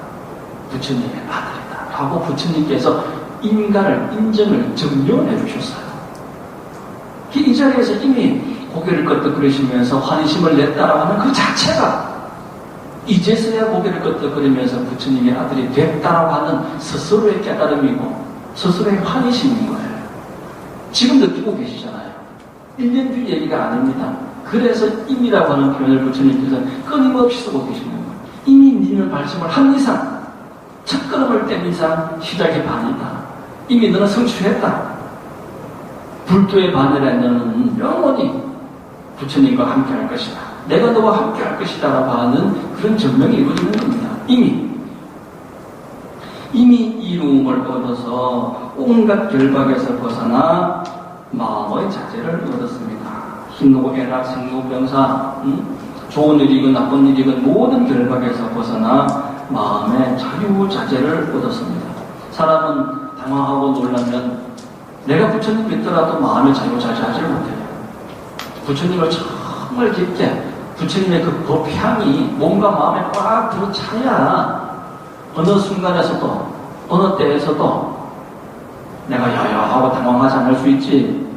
부처님의 아들이다. 라고 부처님께서 인간을 인정을 증명해 주셨어요. 이 자리에서 이미 고개를 끄덕거리시면서 환희심을 냈다라고 하는 그 자체가 이제서야 고개를 끄덕거리면서 부처님의 아들이 됐다라고 하는 스스로의 깨달음이고 스스로의 환희심인 거예요. 지금 느끼고 계시잖아요. 1년 뒤 얘기가 아닙니다. 그래서 임이라고 하는 표현을 부처님께서 끊임없이 쓰고 계시는 거예요. 이미 니는 발심을 한 이상, 첫 걸음을 뗀 이상 시작이 반이다. 이미 너는 성취했다. 불도의 바늘에 너는 영원히 부처님과 함께 할 것이다. 내가 너와 함께 할 것이다 라고 하는 그런 증명이 이루어지는 겁니다. 이미 이룸을 얻어서 온갖 결박에서 벗어나 마음의 자제를 얻었습니다. 힘노, 애락, 생로, 병사, 좋은 일이건 나쁜 일이건 모든 결박에서 벗어나 마음의 자유자재를 얻었습니다. 사람은 당황하고 놀라면 내가 부처님 믿더라도 마음의 자유자재하지 못해요. 부처님을 정말 깊게 부처님의 그 법향이 몸과 마음에 꽉 들어차야 어느 순간에서도 어느 때에서도 내가 야야하고 당황하지 않을 수 있지.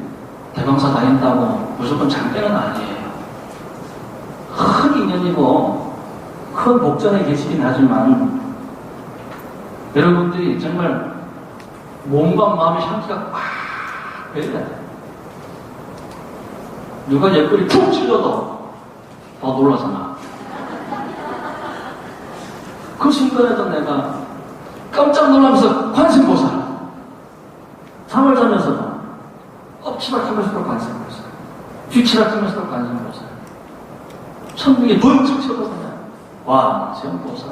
대방사 다닌다고 무조건 장대는 아니에요. 큰 인연이고 큰 복전에 계시긴 하지만 여러분들이 정말 몸과 마음의 향기가 꽉 배어야 돼요. 누가 옆구리 푹 찔러도 더 놀라잖아. 그 순간에도 내가 깜짝 놀라면서 관세음보살, 잠을 자면서도 엎치락하면서도 관세음보살, 뒤치락하면서도 관세음보살, 천둥이 번쩍 쳐서 관세음보살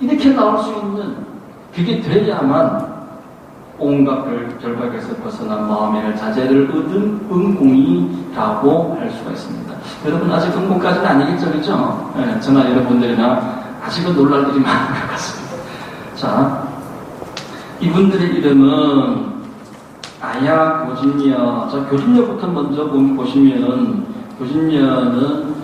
이렇게 나올 수 있는 그게 돼야만 온갖 결박에서 벗어난 마음의 자제를 얻은 은공이라고 할 수가 있습니다. 여러분 아직 은공까지는 아니겠죠, 그렇죠? 네, 저나 여러분들이나 아직은 놀랄 일이 많은 것 같습니다. 자, 이분들의 이름은 아야 교진녀. 자, 교진녀부터 먼저 보시면 교진녀는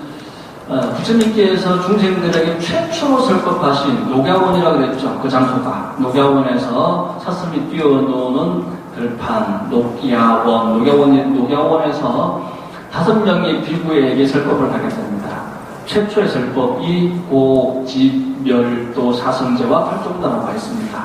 부처님께서 중생들에게 최초로 설법하신 녹야원이라고 그랬죠. 그 장소가 녹야원에서 사슴이 뛰어노는 들판 녹야원에서 5명의 비구에게 설법을 하게 됩니다. 최초의 설법이 고집멸도 사성제와 팔정도라고 했습니다.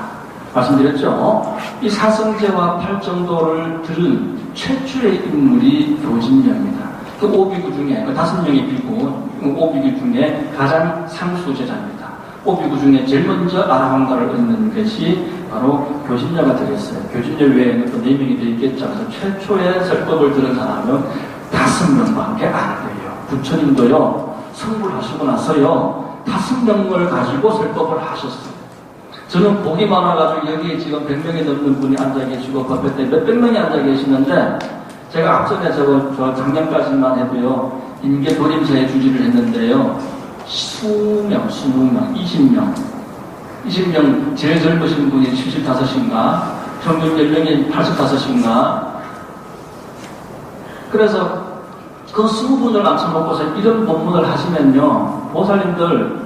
말씀드렸죠. 이 사성제와 팔정도를 들은 최초의 인물이 교진녀입니다. 그 5비구 중에, 그 5명의 비구, 5비구 중에 가장 상수제자입니다. 5비구 중에 제일 먼저 아라한가를 얻는 것이 바로 교진녀가 되겠어요. 교진녀 외에는 또 4명이 더 있겠죠. 그래서 최초의 설법을 들은 사람은 5명밖에 안 돼요. 부처님도요, 성불하시고 나서요, 5명을 가지고 설법을 하셨어요. 저는 복이 많아가지고 여기 지금 100명이 넘는 분이 앉아 계시고, 그 앞에 몇백 명이 앉아 계시는데, 제가 앞전에 저 작년까지만 해도요, 임계 도림사에 주지를 했는데요, 20명, 20명, 제일 젊으신 분이 75인가, 평균 연령이 85인가, 그래서 그 20분을 앉혀놓고서 이런 법문을 하시면요, 보살님들,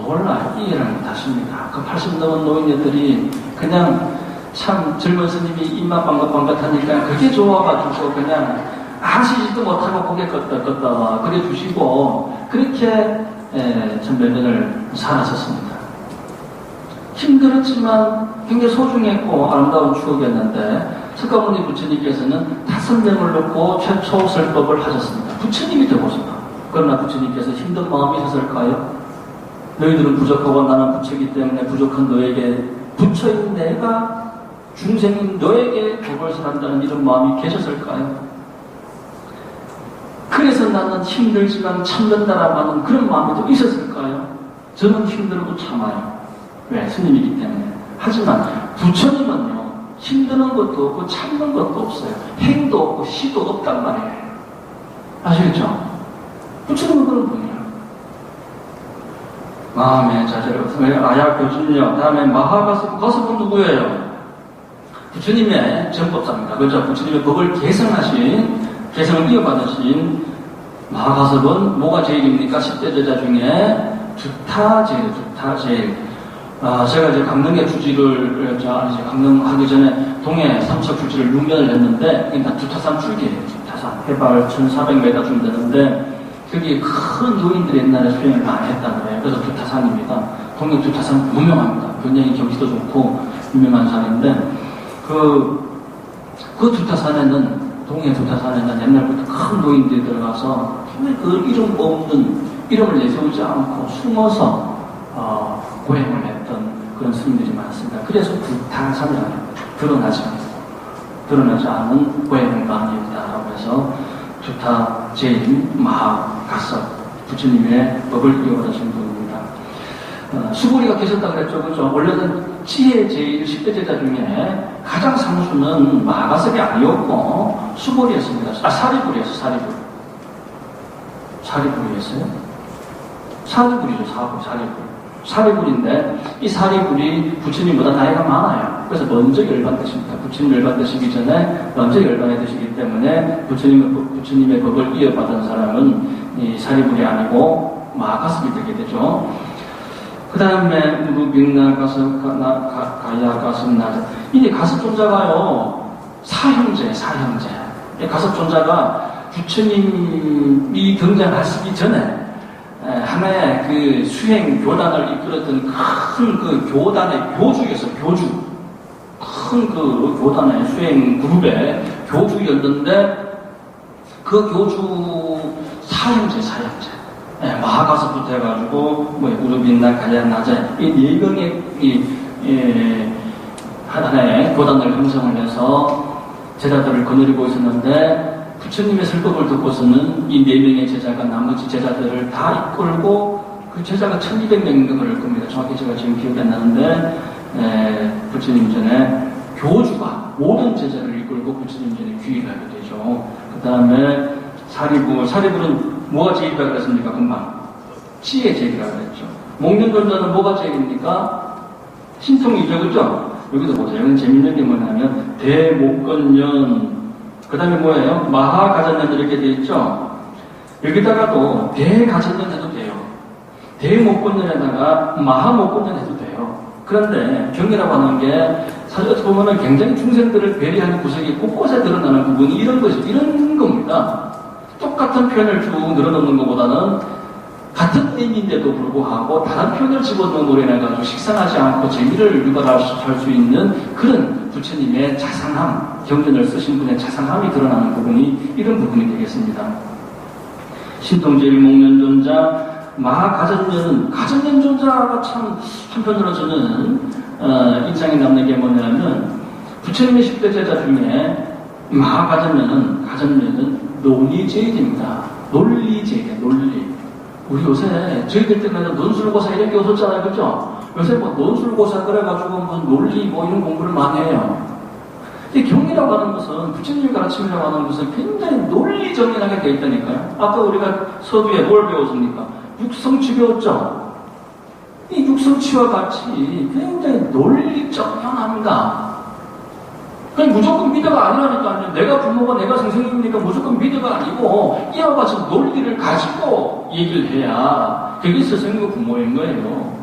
몰라, 이해를 못하십니다. 그 80 넘은 노인네들이 그냥 참 젊은 스님이 입만 방긋방긋하니까 그게 좋아가지고 그냥 하시지도 못하고 고개 껐다 그래 주시고 그렇게 참 몇 년을 살았었습니다. 힘들었지만 굉장히 소중했고 아름다운 추억이었는데 석가모니 부처님께서는 5명을 놓고 최초 설법을 하셨습니다. 부처님이 되고 싶어. 그러나 부처님께서 힘든 마음이 있었을까요? 너희들은 부족하고 나는 부처이기 때문에 부족한 너에게 부처인 내가 중생인 너에게 복을 선한다는 이런 마음이 계셨을까요? 그래서 나는 힘들지만 참는다라는 그런 마음이 또 있었을까요? 저는 힘들고 참아요. 왜? 스님이기 때문에. 하지만 부처님은요, 힘드는 것도 없고 참는 것도 없어요. 행도 없고 시도 없단 말이에요. 아시겠죠? 부처님은 그런 분이에요. 마음의 자제를 아야 교진녀, 다음에 마하가섭은 누구예요? 부처님의 전법자입니다. 그렇죠? 부처님의 법을 개성을 이어받으신 마하가섭은 뭐가 제일입니까? 10대 제자 중에 두타제일. 제가 이제 강릉에 주지를, 강릉하기 전에 동해 삼척 주지를 6년을 했는데, 그러니까 두타산 줄기예요. 두타산. 해발 1400m 좀 되는데, 거기 큰 노인들이 옛날에 수행을 많이 했다고 해요. 그래서 두타산입니다. 동해 두타산 유명합니다. 굉장히 경치도 좋고, 유명한 산인데, 그 두타산에는, 동해 두타산에는 옛날부터 큰 노인들이 들어가서 정말 그 이름 없는, 이름을 내세우지 않고 숨어서 고행을 했던 그런 스님들이 많습니다. 그래서 두타산이라고 드러나지 않은 고행을 많이 했다라고 해서 두타 제일 마하가섭 부처님의 법을 이어받으신 분입니다. 수고리가 계셨다고 그랬죠. 그죠? 원래는 지혜 제일 10대 제자 중에 가장 상수는 마하가섭이 아니었고 수고리였습니다. 사리불이었어요. 사리불이었어요? 사리불이죠. 사리불인데 이 사리불이 부처님보다 나이가 많아요. 그래서 먼저 열반되십니다. 부처님 열반되시기 전에 먼저 열반이 되시기 때문에 부처님의 법을 이어받은 사람은 이 사리불이 아니고 마하가섭이 되게 되죠. 그 다음에 무빙나가섭, 가야가섭, 나자. 이 가섭존자가요 사형제. 가섭존자가 부처님이 등장하시기 전에 하나의 그 수행 교단을 이끌었던 큰 그 교단의 교주였어요. 큰 그 교단의 수행 그룹의 교주였는데 그 교주 사형제. 마하가섭부터 해가지고 우르빈나 가야나제 이 4명의 하나의 교단을 형성을 해서 제자들을 거느리고 있었는데 부처님의 설법을 듣고서는 이 4명의 제자가 나머지 제자들을 다 이끌고 그 제자가 1200명인가 그럴 겁니다. 정확히 제가 지금 기억이 안 나는데 부처님 전에 교주가 모든 제자를 이끌고 부처님 전에 귀의를 하게 되죠. 그 다음에 사리불은 뭐가 제일이라고 그랬습니까? 금방 지혜 제일이라고 그랬죠. 목련존자는 뭐가 제일입니까? 신통이죠, 그죠? 여기도 보세요. 여기 재밌는 게 뭐냐면 대목건년, 그 다음에 뭐예요? 마하가전년 이렇게 돼 있죠. 여기다가도 대가전년 해도 돼요. 대목건년에다가 마하목건년 해도 돼요. 그런데 경이라고 하는 게 사실 어떻게 보면 굉장히 중생들을 배려하는 구석이 곳곳에 드러나는 부분이 이런 겁니다. 똑같은 표현을 쭉 늘어놓는 것보다는 같은 의미인데도 불구하고 다른 표현을 집어넣은 노래를 가지고 식상하지 않고 재미를 유발할 수 있는 그런 부처님의 자상함, 경전을 쓰신 분의 자상함이 드러나는 부분이 이런 부분이 되겠습니다. 신통제일 목련존자, 마가전년은 가전년존자가 참 한편으로 저는 인상이 남는 게 뭐냐면 부처님의 10대 제자 중에 가전년은 논리제일입니다. 논리제일, 논리. 우리 요새 저희들 때문에 논술고사 이런 게 없었잖아요, 그죠? 요새 뭐 논술고사 그래가지고 뭐 논리 뭐 이런 공부를 많이 해요. 이 경이라고 하는 것은 부처님 가르침이라고 하는 것은 굉장히 논리정연하게 되어 있다니까요. 아까 우리가 서두에 뭘 배웠습니까? 육성치 배웠죠? 이 육성치와 같이 굉장히 논리정연합니다. 그냥 무조건 미드가 아니라니까요. 내가 부모가 내가 선생님이니까 무조건 미드가 아니고 이와 같이 논리를 가지고 얘기를 해야 그게 스승이고 부모인 거예요.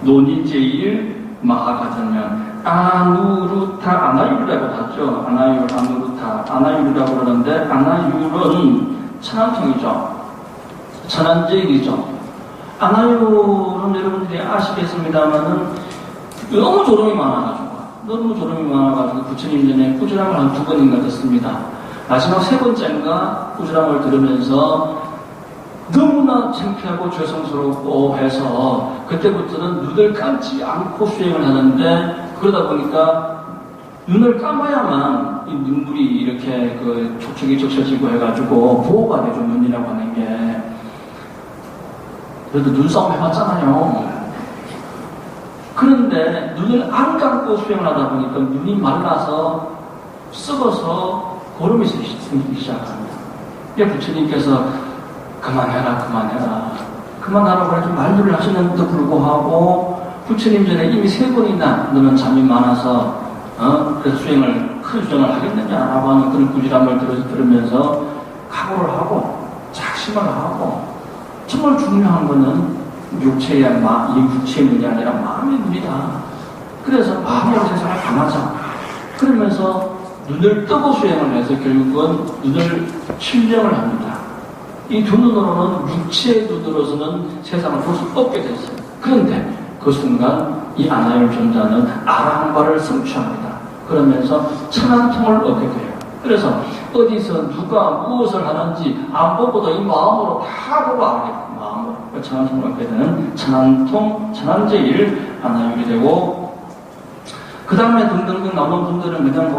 논의제일 마하가전년 아누루타 아나유르라고 하죠. 아나유르라고 그러는데 아나유르는 천안통이죠. 천안제일이죠. 아나유르는 여러분들이 아시겠습니다만은 너무 조롱이 많아가지고 부처님 전에 꾸지람을 한 2번인가 듣습니다. 마지막 3번째인가 꾸지람을 들으면서 너무나 창피하고 죄송스럽고 해서 그때부터는 눈을 감지 않고 수행을 하는데 그러다 보니까 눈을 감아야만 이 눈물이 이렇게 그 촉촉이 적셔지고 해가지고 보호가 되죠. 눈이라고 하는 게. 그래도 눈싸움 해봤잖아요. 그런데 눈을 안 감고 수행을 하다 보니까 눈이 말라서 썩어서 고름이 생기기 시작합니다. 부처님께서 그만하라고 해서 말들을 하시는데도 불구하고 부처님 전에 이미 3번이나 너는 잠이 많아서 그래서 큰 수행을 하겠느냐라고 하는 그런 꾸지람을 들으면서 각오를 하고 작심을 하고 정말 중요한 거는 육체의 눈이 아니라 마음의 눈이다. 그래서 마음으로 세상을 감하자. 그러면서 눈을 뜨고 수행을 해서 결국은 눈을 칠령을 합니다. 이 두 눈으로는 육체의 눈으로서는 세상을 볼 수 없게 됐어요. 그런데 그 순간 이 아나율 존자는 아랑과를 성취합니다. 그러면서 천안통을 얻게 돼요. 그래서 어디서 누가 무엇을 하는지 안 보고도 이 마음으로 다 보고 알게 돼요. 마음으로. 천안통을 얻게 되는 천안통, 천안제일 아나율이 되고 그 다음에 등등등 나오는 분들은 그냥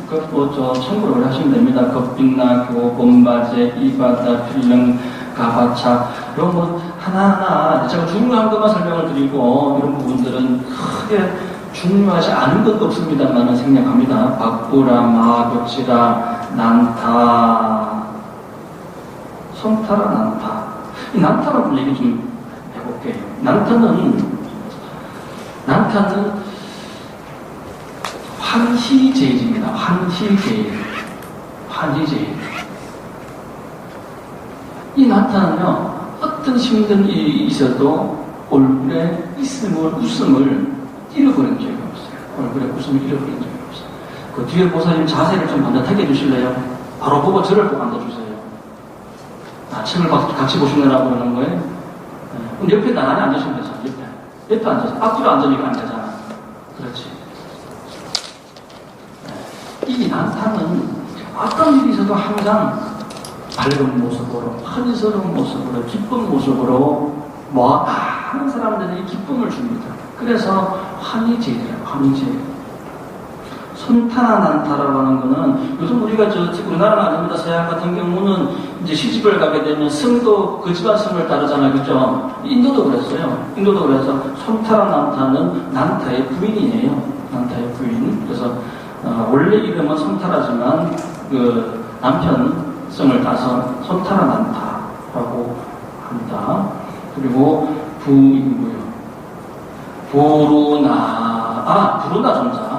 참고를 하시면 됩니다. 겁빛나, 교, 본바제, 이바다, 필령, 가바차 이런 거 하나하나 제가 중요한 것만 설명을 드리고 이런 부분들은 크게 중요하지 않은 것도 없습니다만 생략합니다. 박부라, 마교치라, 난타, 성타라, 난타. 이 난타라는 얘기 좀 해볼게요. 난타는 환희제일입니다. 환희제일. 이 난타는요, 어떤 힘든 일이 있어도 얼굴에 웃음을 잃어버린 적이 없어요. 얼굴에 웃음을 잃어버린 적이 없어요. 그 뒤에 보살님 자세를 좀 반듯하게 해주실래요? 바로 보고 저를 꼭 앉아주세요. 아침을 같이 보시느라고 그러는 거예요? 그럼 옆에 나란히 앉으시면 되죠. 옆에 앉아서. 앞뒤로 앉으니까 안 되잖아. 그렇지. 이 난타는 어떤 일이 있어도 항상 밝은 모습으로, 환희스러운 모습으로, 기쁜 모습으로 하는 사람들에게 기쁨을 줍니다. 그래서 환희제일이에요. 환희제일. 손타나 난타라고 하는 거는 요즘 우리가 우리나라는 아닙니다. 서양 같은 경우는 이제 시집을 가게 되면 성도 그 집안 성을 따르잖아요. 그죠? 인도도 그랬어요. 인도도 그래서 손타라 난타는 난타의 부인이에요. 난타의 부인. 그래서 원래 이름은 손타라지만 그 남편 성을 따서 손타라 난타라고 합니다. 그리고 부인고요. 부루나 존자.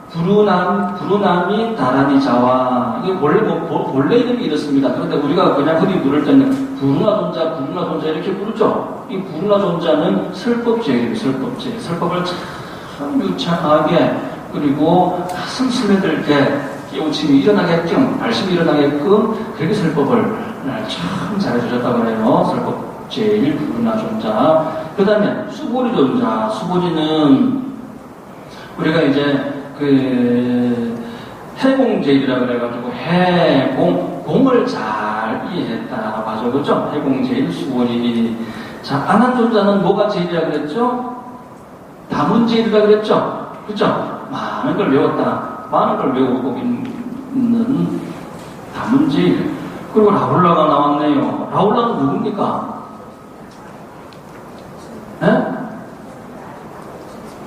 부루남이 다라니 자와. 이게 원래 이름이 이렇습니다. 그런데 우리가 그냥 흔히 부를 때는 부루나 존자 이렇게 부르죠. 이 부루나 존자는 설법제예요, 설법제. 설법을 참 유창하게, 그리고 가슴 스며들게 깨우침이 일어나게끔, 발심이 일어나게끔, 그렇게 설법을 참 잘해주셨다고 그래요. 설법제일 부루나 존자. 그 다음에 수보리 존자. 수보리는 우리가 이제 해공제일이라 그래가지고 공을 잘 이해했다라고 하죠. 그죠? 해공제일, 수보리. 자, 안한존자는 뭐가 제일이라 그랬죠? 다문제일이라 그랬죠? 그죠? 많은 걸 외웠다. 많은 걸 외우고 있는 다문제일. 그리고 라울라가 나왔네요. 라울라는 누굽니까? 네?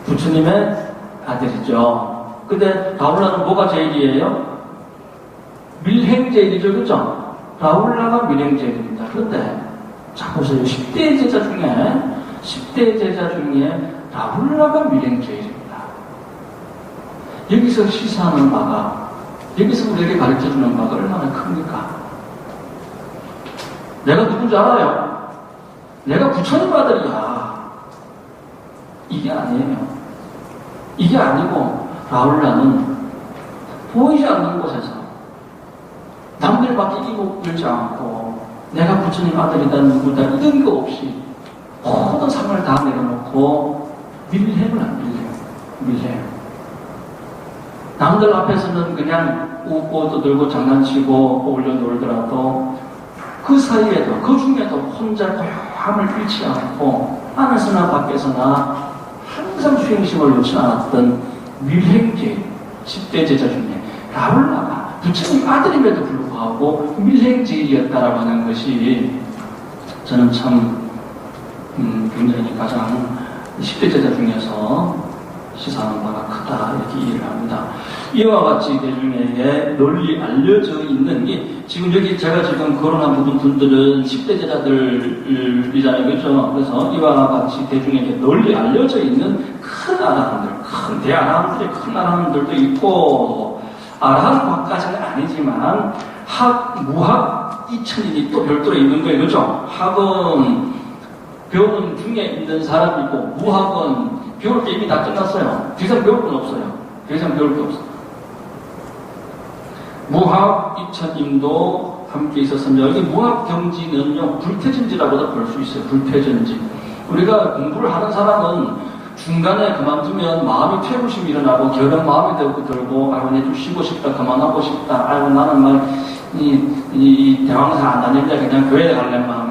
부처님의 아들이죠. 근데 라울라는 뭐가 제일이에요? 밀행제일이죠. 그죠? 라울라가 밀행제일입니다. 그런데 자 보세요. 10대 제자 중에 라울라가 밀행제일입니다. 여기서 시사하는 바가, 여기서 우리에게 가르쳐주는 바가 얼마나 큽니까? 내가 누군지 알아요? 내가 부처님 아들이야. 이게 아니에요. 이게 아니고 라울라는 보이지 않는 곳에서 남들밖에 이목 들지 않고 내가 부처님 아들이다 누구다 이런 거 없이 모든 상을 다 내려놓고 밀행을 안 밀려요. 밀행. 남들 앞에서는 그냥 웃고 떠들고 장난치고 어울려 놀더라도 그 사이에도, 그 중에도 혼자 고요함을 잃지 않고 안에서나 밖에서나 항상 수행심을 놓지 않았던 밀행제 10대 제자 중에 라울라가 부처님 아들임에도 불구하고 밀행제일이었다라고 하는 것이 저는 참 굉장히 가장 10대 제자 중에서 시사하는 바가 크다 이렇게 이해를 합니다. 이와 같이 대중에게 널리 알려져 있는 게 지금 여기 제가 지금 거론한 부분 분들은 10대 제자들이잖아요. 그렇죠? 그래서 이와 같이 대중에게 널리 알려져 있는 큰 아라한들, 큰 대아라한들의 큰 아라한들도 있고 아라한과까지는 아니지만 무학 2000인이 또 별도로 있는 거예요. 그렇죠? 학은 배우는 중에 있는 사람이 있고 무학은 배울 게 이미 다 끝났어요. 더 이상 배울 건 없어요. 더 이상 배울 게 없어요. 무학 2000인도 함께 있었으며 여기 무학 경지는요 불퇴전지라고도 볼 수 있어요. 불퇴전지. 우리가 공부를 하는 사람은 중간에 그만두면 마음이 퇴부심이 일어나고 결혼 마음이 들고 아이고 내 좀 쉬고 싶다 그만하고 싶다 아이고 나는 이 대왕사 안 다닐래 그냥 교회 갈래만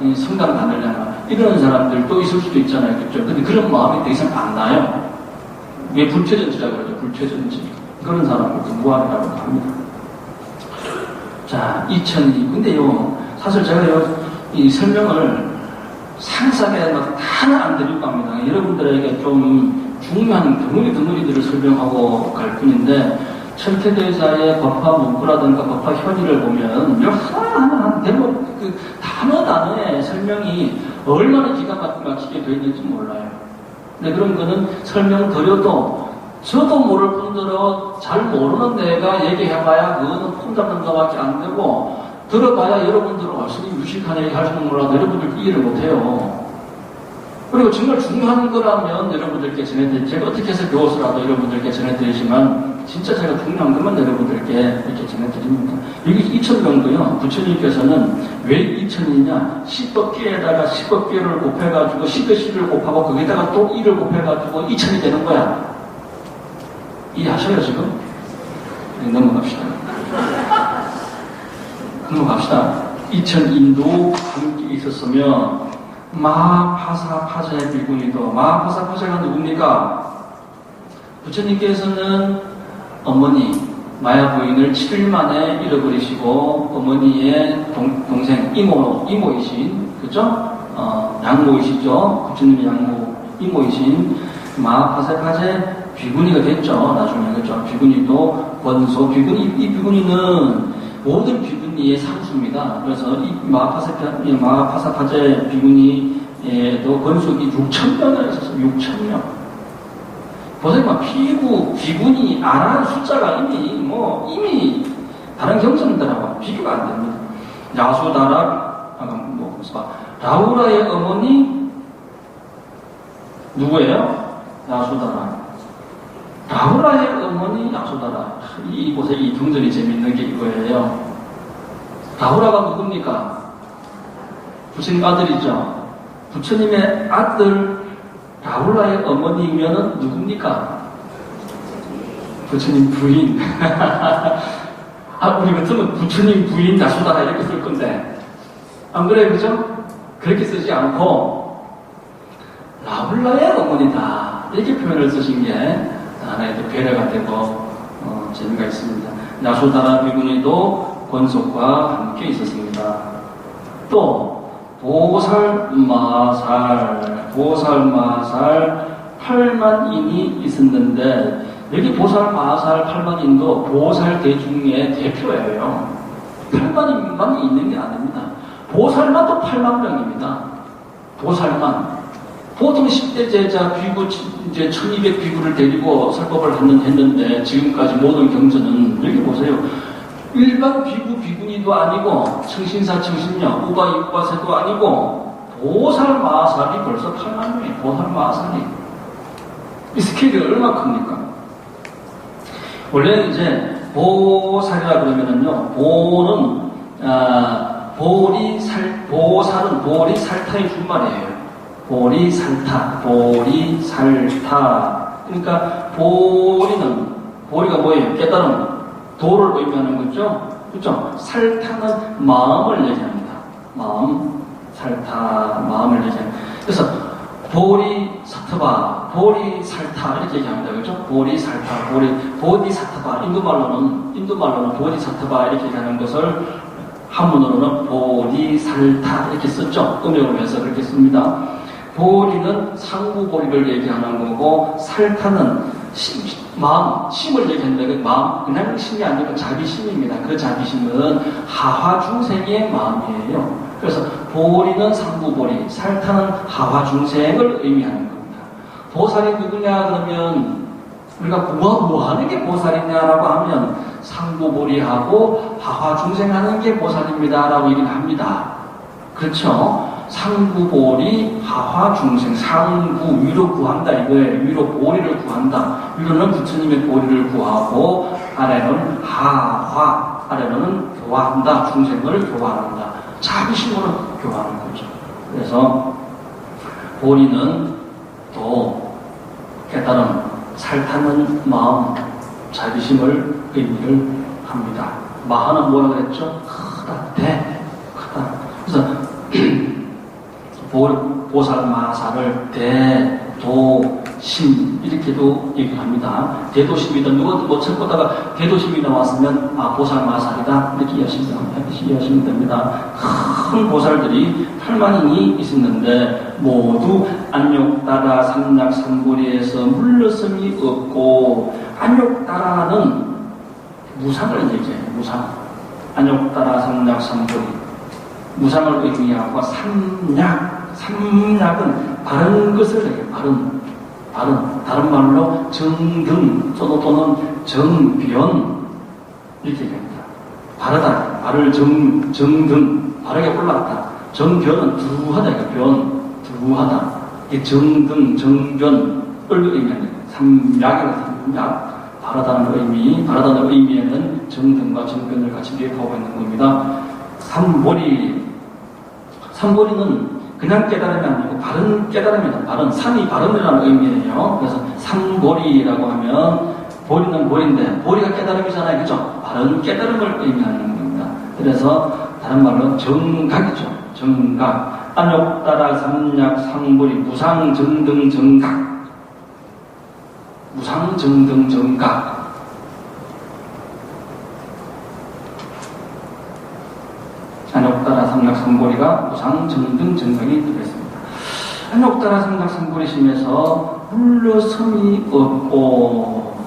이 성당 다닐래만 이런 사람들도 있을 수도 있잖아요. 그렇죠? 근데 그런 마음이 더 이상 안 나요. 이게 불퇴전지라고 그러죠. 불퇴전지. 그런 사람을 무학이라고 합니다. 자, 2002. 근데요, 사실 제가요, 이 설명을 상세하게 하나 안 드리고 합니다. 여러분들에게 좀 중요한 덩어리들을 설명하고 갈 뿐인데, 철퇴대사의 법화 문구라든가 법화 현의를 보면, 하나하나 대목, 단어의 설명이 얼마나 기가 막히게 되어 있는지 몰라요. 근데 그런 거는 설명드려도 저도 모를 뿐더러 잘 모르는 내가 얘기해봐야 그거는 폼 잡는 것밖에 안 되고 들어봐야 여러분들은 얼마나 무식한 얘기 하시는 몰라도 여러분들 이해를 못해요. 그리고 정말 중요한 거라면 여러분들께 전해드리고 제가 어떻게 해서 배워서라도 여러분들께 전해드리지만 진짜 제가 중요한 것만 여러분들께 이렇게 전해드립니다. 여기 2000명도요. 부처님께서는 왜 2000이냐 10법계에다가 10법계를 곱해가지고 10의 10을 곱하고 거기다가 또 1을 곱해가지고 2000이 되는 거야. 이해하셔요 지금? 네, 넘어갑시다. 넘어갑시다. 2000인도 함께 있었으며 마하파사파자의 비구니도 마하파사파자가 누굽니까? 부처님께서는 어머니 마야 부인을 7일 만에 잃어버리시고 어머니의 동생 이모이신 그죠? 양모이시죠? 부처님의 이모이신 마파세파제 비구니가 됐죠. 나중에 그죠? 비구니도 권소 비구니 이 비구니는 모든 비구니의 상수입니다. 그래서 이 마파사파제 비구니에도 권속이 6,000명이나 있었어요. 6,000명. 보세요, 비구니 아라는 숫자가 이미 다른 경전들하고 비교가 안 됩니다. 야수다라, 라우라의 어머니 누구예요? 야수다라. 라우라의 어머니 야수다라. 이곳에 이 경전이 재밌는 게 이거예요. 라우라가 누굽니까? 부처님 아들이죠. 부처님의 아들 라울라의 어머니면은 누굽니까? 부처님 부인. 우리 같으면 부처님 부인 야수다라 이렇게 쓸 건데, 안 그래요, 그죠? 그렇게 쓰지 않고, 라울라의 어머니다. 이렇게 표현을 쓰신 게 하나의 또 배려가 되고, 재미가 있습니다. 야수다라 비구니도 권속과 함께 있었습니다. 또, 보살마살 8만인이 있었는데, 여기 보살마살 8만인도 보살대중의 대표예요. 8만인만이 있는 게 아닙니다. 보살만 또 8만 명입니다. 보살만. 보통 10대 제자 비구, 이제 1200 비구를 데리고 설법을 했는데, 지금까지 모든 경전은, 여기 보세요. 일반 비구니도 아니고, 청신사, 청신녀, 우바, 육바세도 아니고, 보살마살이 벌써 8만 명이에요. 보살마살이. 이 스케일이 얼마나 큽니까? 원래 이제, 보살이라 그러면은요, 보살은 보리 살타의 준말이에요. 보리 살타. 그러니까, 보리가 뭐예요? 깨달음. 도를 의미하는 거죠? 그렇죠? 살타는 마음을 얘기합니다. 마음을 얘기합니다. 그래서 보리사타바, 보리살타 이렇게 얘기합니다. 그렇죠? 보리살타, 보디사타바. 인도말로는 보디사타바 이렇게 얘기하는 것을 한문으로는 보디살타 이렇게 썼죠. 음역을 해서 그렇게 씁니다. 보리는 상부보리를 얘기하는 거고, 살타는 심을 얘기한다. 그 마음, 그냥 심이 아니고 자비심입니다. 그 자비심은 하화중생의 마음이에요. 그래서 보리는 상부보리, 살타는 하화중생을 의미하는 겁니다. 보살이 누구냐 그러면 우리가 뭐 하는 게 보살이냐라고 하면 상부보리하고 하화중생하는 게 보살입니다라고 얘기를 합니다. 그렇죠? 상부보리, 하화중생, 상부, 위로 구한다 이거예요. 위로 보리를 구한다. 위로는 부처님의 보리를 구하고, 아래는 하화, 아래는 교화한다. 중생을 교화한다. 자비심으로 교화하는 거죠. 그래서 보리는 또 깨달음, 살타는 마음, 자비심을 의미를 합니다. 마하는 뭐라 그랬죠? 크다. 그래서 보살마살을 대도심 이렇게도 얘기합니다. 대도심이다. 누가 책보다가 대도심이 나왔으면 보살마살이다 이렇게 이해하시면 됩니다. 큰 보살들이 8만인이 있었는데 모두 안욕따라 삼락삼보리에서 물러섬이 없고, 안욕따라는 무상을 얘기해요. 무상. 안욕따라 삼락삼보리 무상을 의미하고, 삼약은 바른 것을 얘기해요. 다른 말로 정등 또는 정변 이렇게 얘기합니다. 바르다, 정등, 바르게 올랐다. 정변은 두하다, 두하다. 이 정등, 정변을 의미하는 삼약, 바르다는 의미에는 정등과 정변을 같이 비교하고 있는 겁니다. 삼보리는 그냥 깨달음이 아니고 바른 깨달음이다. 삼이 바른이라는 의미예요. 그래서 삼보리라고 하면, 보리는 보리인데 보리가 깨달음이잖아요. 그죠? 바른 깨달음을 의미하는 겁니다. 그래서 다른 말로 정각이죠. 정각. 안욕따라 삼약 상보리 무상정등 정각. 삼락삼보리가 무상정등정각이 되겠습니다. 안욕따라 삼락삼보리 심에서 물러섬이 없고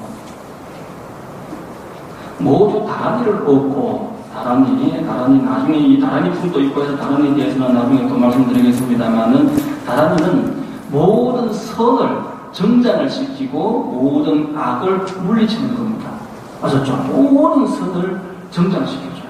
모두 다란이를 얻고 다란이 나중에 이 다란이 품도 있고 해서 다란이에 대해서는 나중에 또 말씀드리겠습니다만은 다란이는 모든 선을 정장을 시키고 모든 악을 물리치는 겁니다. 아셨죠? 모든 선을 정장시켜줘요.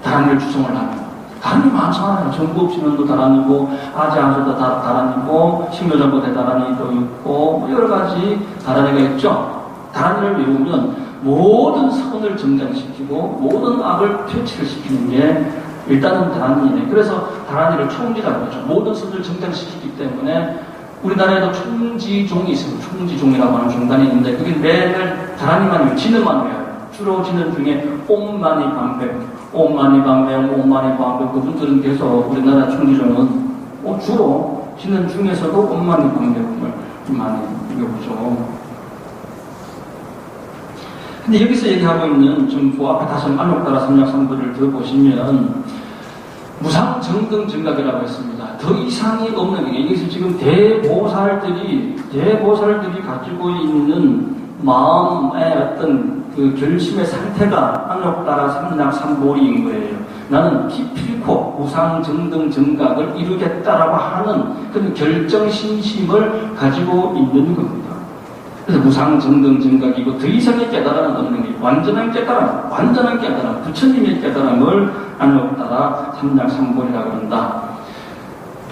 다란이를 주성을 하면. 다란이 많잖아요. 정부업신원도 다란이고, 아재아소도 다란이고, 신묘장부대 다란이도 있고, 뭐 여러 가지 다란이가 있죠. 다란이를 외우면 모든 선을 정장시키고, 모든 악을 퇴치를 시키는 게 일단은 다란이에요. 그래서 다란이를 총지라고 하죠. 모든 선을 정장시키기 때문에 우리나라에도 총지종이 있습니다. 총지종이라고 하는 종단이 있는데 그게 매일 다란이만 외워요. 진음만 외워요. 주로 지는 중에 옴마니 방백, 옴마니 방백, 옴마니 방백 그분들은 계속 우리나라 총지종은 주로 지는 중에서도 옴마니 방백을 많이 읽어보죠. 근데 여기서 얘기하고 있는 정부 앞에 다시 안욕따라 삼락삼보리를 들어보시면 무상정등정각이라고 했습니다. 더 이상이 없는 게 여기서 지금 대보살들이 가지고 있는 마음의 어떤 그 결심의 상태가 안욕따라 삼락삼보리인 거예요. 나는 기필코 무상정등정각을 이루겠다라고 하는 그런 결정신심을 가지고 있는 겁니다. 그래서 무상정등정각이고 더 이상의 깨달음은 없는 게 완전한 깨달음, 부처님의 깨달음을 안욕따라 삼락삼보리라고 한다.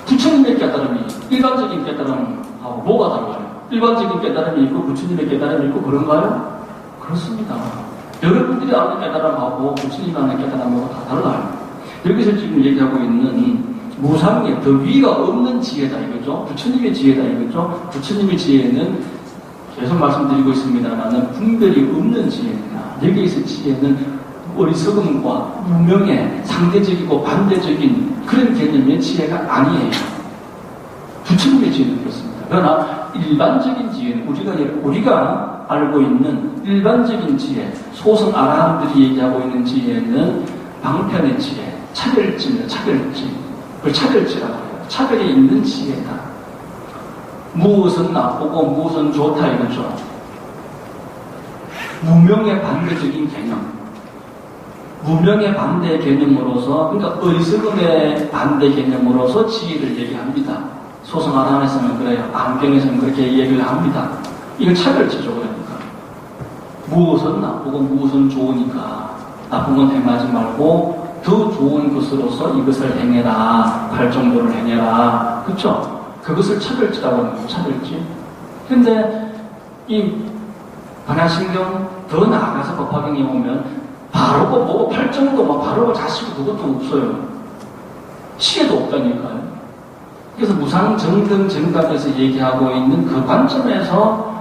부처님의 깨달음이 일반적인 깨달음하고 뭐가 다르죠? 일반적인 깨달음이 있고 부처님의 깨달음이 있고 그런가요? 그렇습니다. 여러분들이 아는 깨달음하고 부처님이 아는 깨달음하고 다 달라요. 여기서 지금 얘기하고 있는 무상의 더 위가 없는 지혜다 이거죠. 부처님의 지혜다 이거죠. 부처님의 지혜는 계속 말씀드리고 있습니다만 분별이 없는 지혜입니다. 여기에서 지혜는 어리석음과 무명의 상대적이고 반대적인 그런 개념의 지혜가 아니에요. 부처님의 지혜는 그렇습니다. 그러나 일반적인 지혜는 우리가 알고 있는 일반적인 지혜, 소승 아라한들이 얘기하고 있는 지혜는 방편의 지혜, 차별지입니다. 차별지. 그걸 차별지라고 해요. 차별이 있는 지혜다. 무엇은 나쁘고 무엇은 좋다 이거죠. 무명의 반대적인 개념. 무명의 반대 개념으로서, 그러니까 어리석음의 반대 개념으로서 지혜를 얘기합니다. 소승아란에서는 그래요. 안경에서는 그렇게 얘기를 합니다. 이건 차별지죠, 그러니까. 무엇은 나쁘고 무엇은 좋으니까 나쁜 건 행하지 말고 더 좋은 것으로서 이것을 행해라. 발정도를 행해라. 그렇죠? 그것을 차별지라고 하는 거예요. 차별지. 근데 이 반야신경 더 나아가서 법화경에 오면 바로고 뭐고 팔정도 막 바로고 자시고 그것도 없어요. 시에도 없다니까요. 그래서 무상정등정각에서 얘기하고 있는 그 관점에서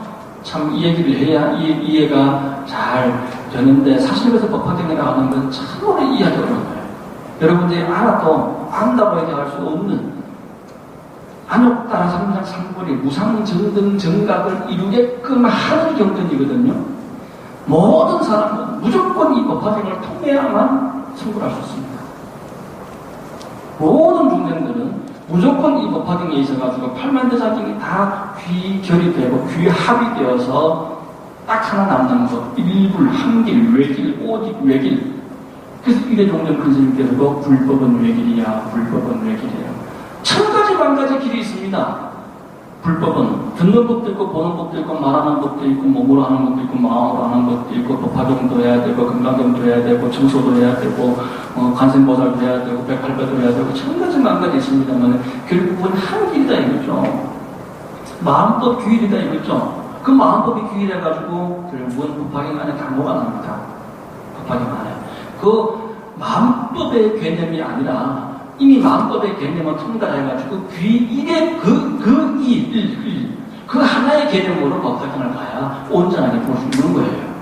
참 이 얘기를 해야 이해가 잘 되는데 사실 그래서 법화경에 나가는 건 참으로 이해하기 어려운 거예요. 여러분들이 알아도 안다고 얘기할 수 없는 안욕따라 삼락삼보리 무상정등정각을 이루게끔 하는 경전이거든요. 모든 사람은 무조건 이 법화경을 통해야만 성불할 수 있습니다. 모든 중생들은 무조건 이 법화경에 있어가지고 팔만대자경이 다 귀결이 되고 귀합이 되어서 딱 하나 남는 것, 일불, 한길, 외길, 오직 외길. 그래서 이래종전 근스님께서도 불법은 외길이야, 불법은 외길이야. 천가지 만가지 길이 있습니다. 불법은 듣는 법도 있고 보는 법도 있고 말하는 법도 있고 몸으로 하는 것도 있고 마음으로 하는 것도 있고 법화경도 해야 되고 금강경도 해야 되고 청소도 해야 되고 관세음보살도 해야 되고 108배도 해야 되고 천가지 만가지 있습니다만 결국은 한 길이다 이거죠. 마음법 규율이다 이거죠. 그 마음법이 규율해가지고 결국은 법화경 안에 다 녹아납니다. 법화경 안에 그 마음법의 개념이 아니라 이미 마음법의 개념을 통달해가지고 일의 그 하나의 개념으로 법화경을 가야 온전하게 볼 수 있는 거예요.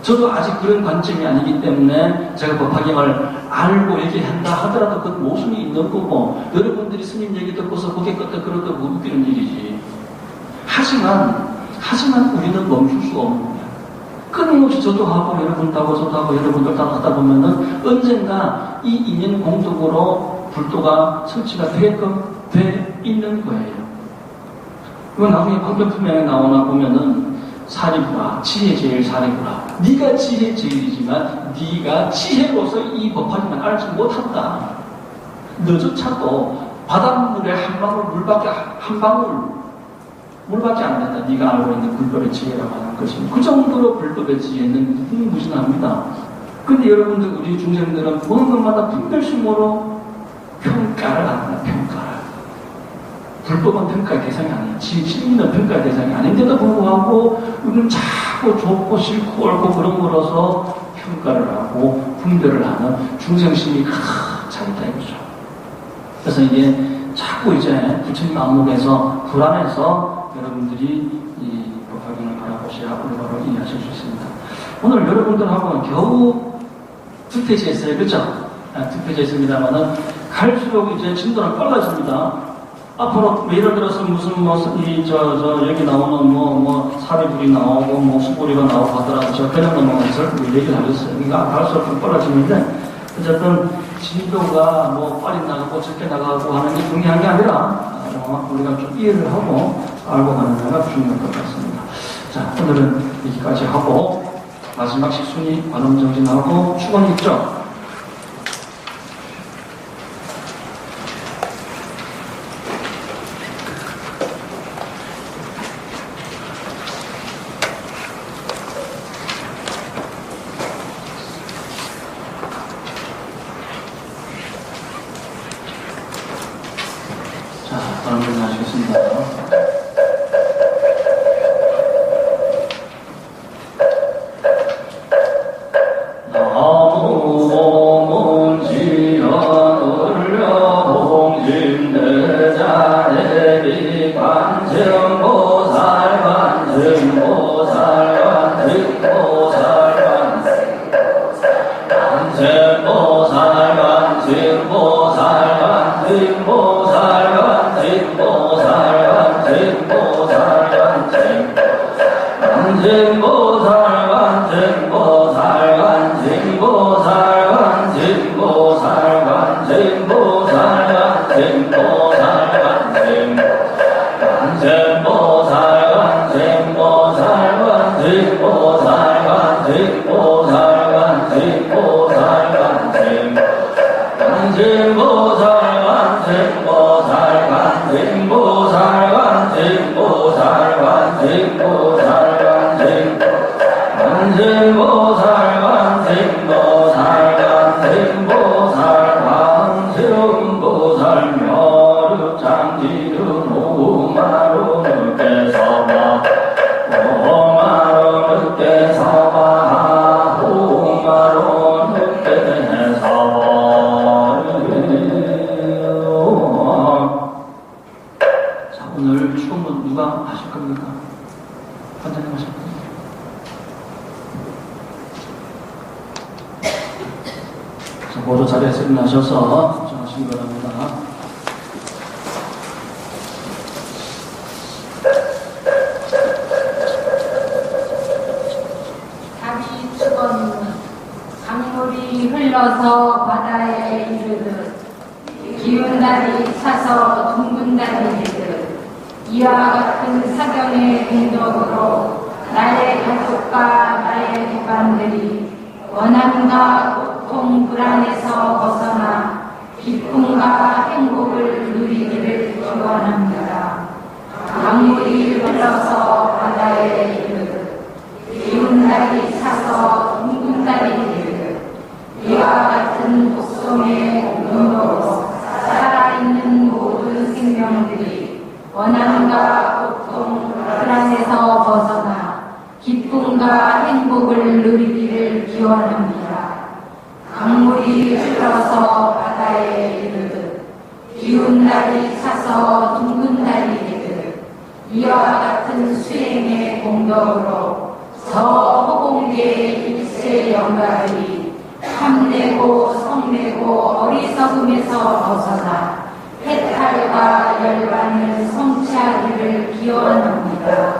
저도 아직 그런 관점이 아니기 때문에 제가 법화경을 알고 얘기한다 하더라도 그 모순이 있는 거고 여러분들이 스님 얘기 듣고서 고개 끄덕 그러다 못 웃기는 일이지. 하지만 우리는 멈출 수가 없는 거예요. 끊임없이 저도 하고 여러분도 하고 저도 하고 여러분들 다 하다 보면은 언젠가 이 인연 공덕으로 불도가 설치가 되게끔 돼 있는 거예요. 그건 나중에 방편품에 나오나 보면은 사리부라, 지혜 제일 사리부라. 네가 지혜 제일이지만 네가 지혜로서 이 법화기만 알지 못한다. 너조차도 바닷물에 한 방울 물밖에 안 된다. 네가 알고 있는 불법의 지혜라고 하는 것이. 그 정도로 불법의 지혜는 무궁무진합니다. 근데 여러분들 우리 중생들은 보는 것마다 분별심으로 평가를 합니다. 평가를. 불법은 평가의 대상이 아니에요. 진리는 평가의 대상이 아닌데도 불구하고 우리는 자꾸 좋고 싫고 옳고 그런 거로서 평가를 하고 분별을 하는 중생심이 가득 있다 이거죠. 그래서 이게 자꾸 이제 부처님 안목에서 불안해서 여러분들이 이 법화경을 바라보셔야 올바로 이해하실 수 있습니다. 오늘 여러분들하고는 겨우 득퇴지했어요. 그렇죠? 득퇴지했습니다만은 갈수록 이제 진도는 빨라집니다. 앞으로 예를 들어서 무슨 여기 나오는 사리불이 나오고 수보리가 나오고 하더라도 제가 그냥 넘어가서 얘기를 하겠어요. 그러니까 갈수록 좀 빨라지는데 어쨌든 진도가 빨리 나가고 적게 나가고 하는 게 중요한 게 아니라 우리가 좀 이해를 하고 알고 가는 데가 중요한 것 같습니다. 자, 오늘은 여기까지 하고 마지막 식순이 관음정진하고 축원이 있죠. 모두 자리에서 일어나셔서 정하신 거랍니다. 답이 죽었는 강물이 흘러서 바다에 이르듯 기운 달이 차서 둥근 달이 이르듯 이와 같은 사경의 공덕으로 나의 가족과 나의 기관들이 원함과 고통 불안에서 벗어나 기쁨과 행복을 누리기를 기원합니다. 강물이 흘러서 바다에 이르듯 기운 달이 차서 둥근 달이 이르듯 이와 같은 복송의 공덕으로 살아있는 모든 생명들이 원함과 고통 불안에서 벗어나 기쁨과 행복을 누리기를 기원합니다. 강물이 흘러서 바다에 이르듯 기운 달이 차서 둥근 달이 이르듯 이와 같은 수행의 공덕으로 저 허공계의 일체 영가들이 탐내고 성내고 어리석음에서 벗어나 해탈과 열반을 성취하기를 기원합니다.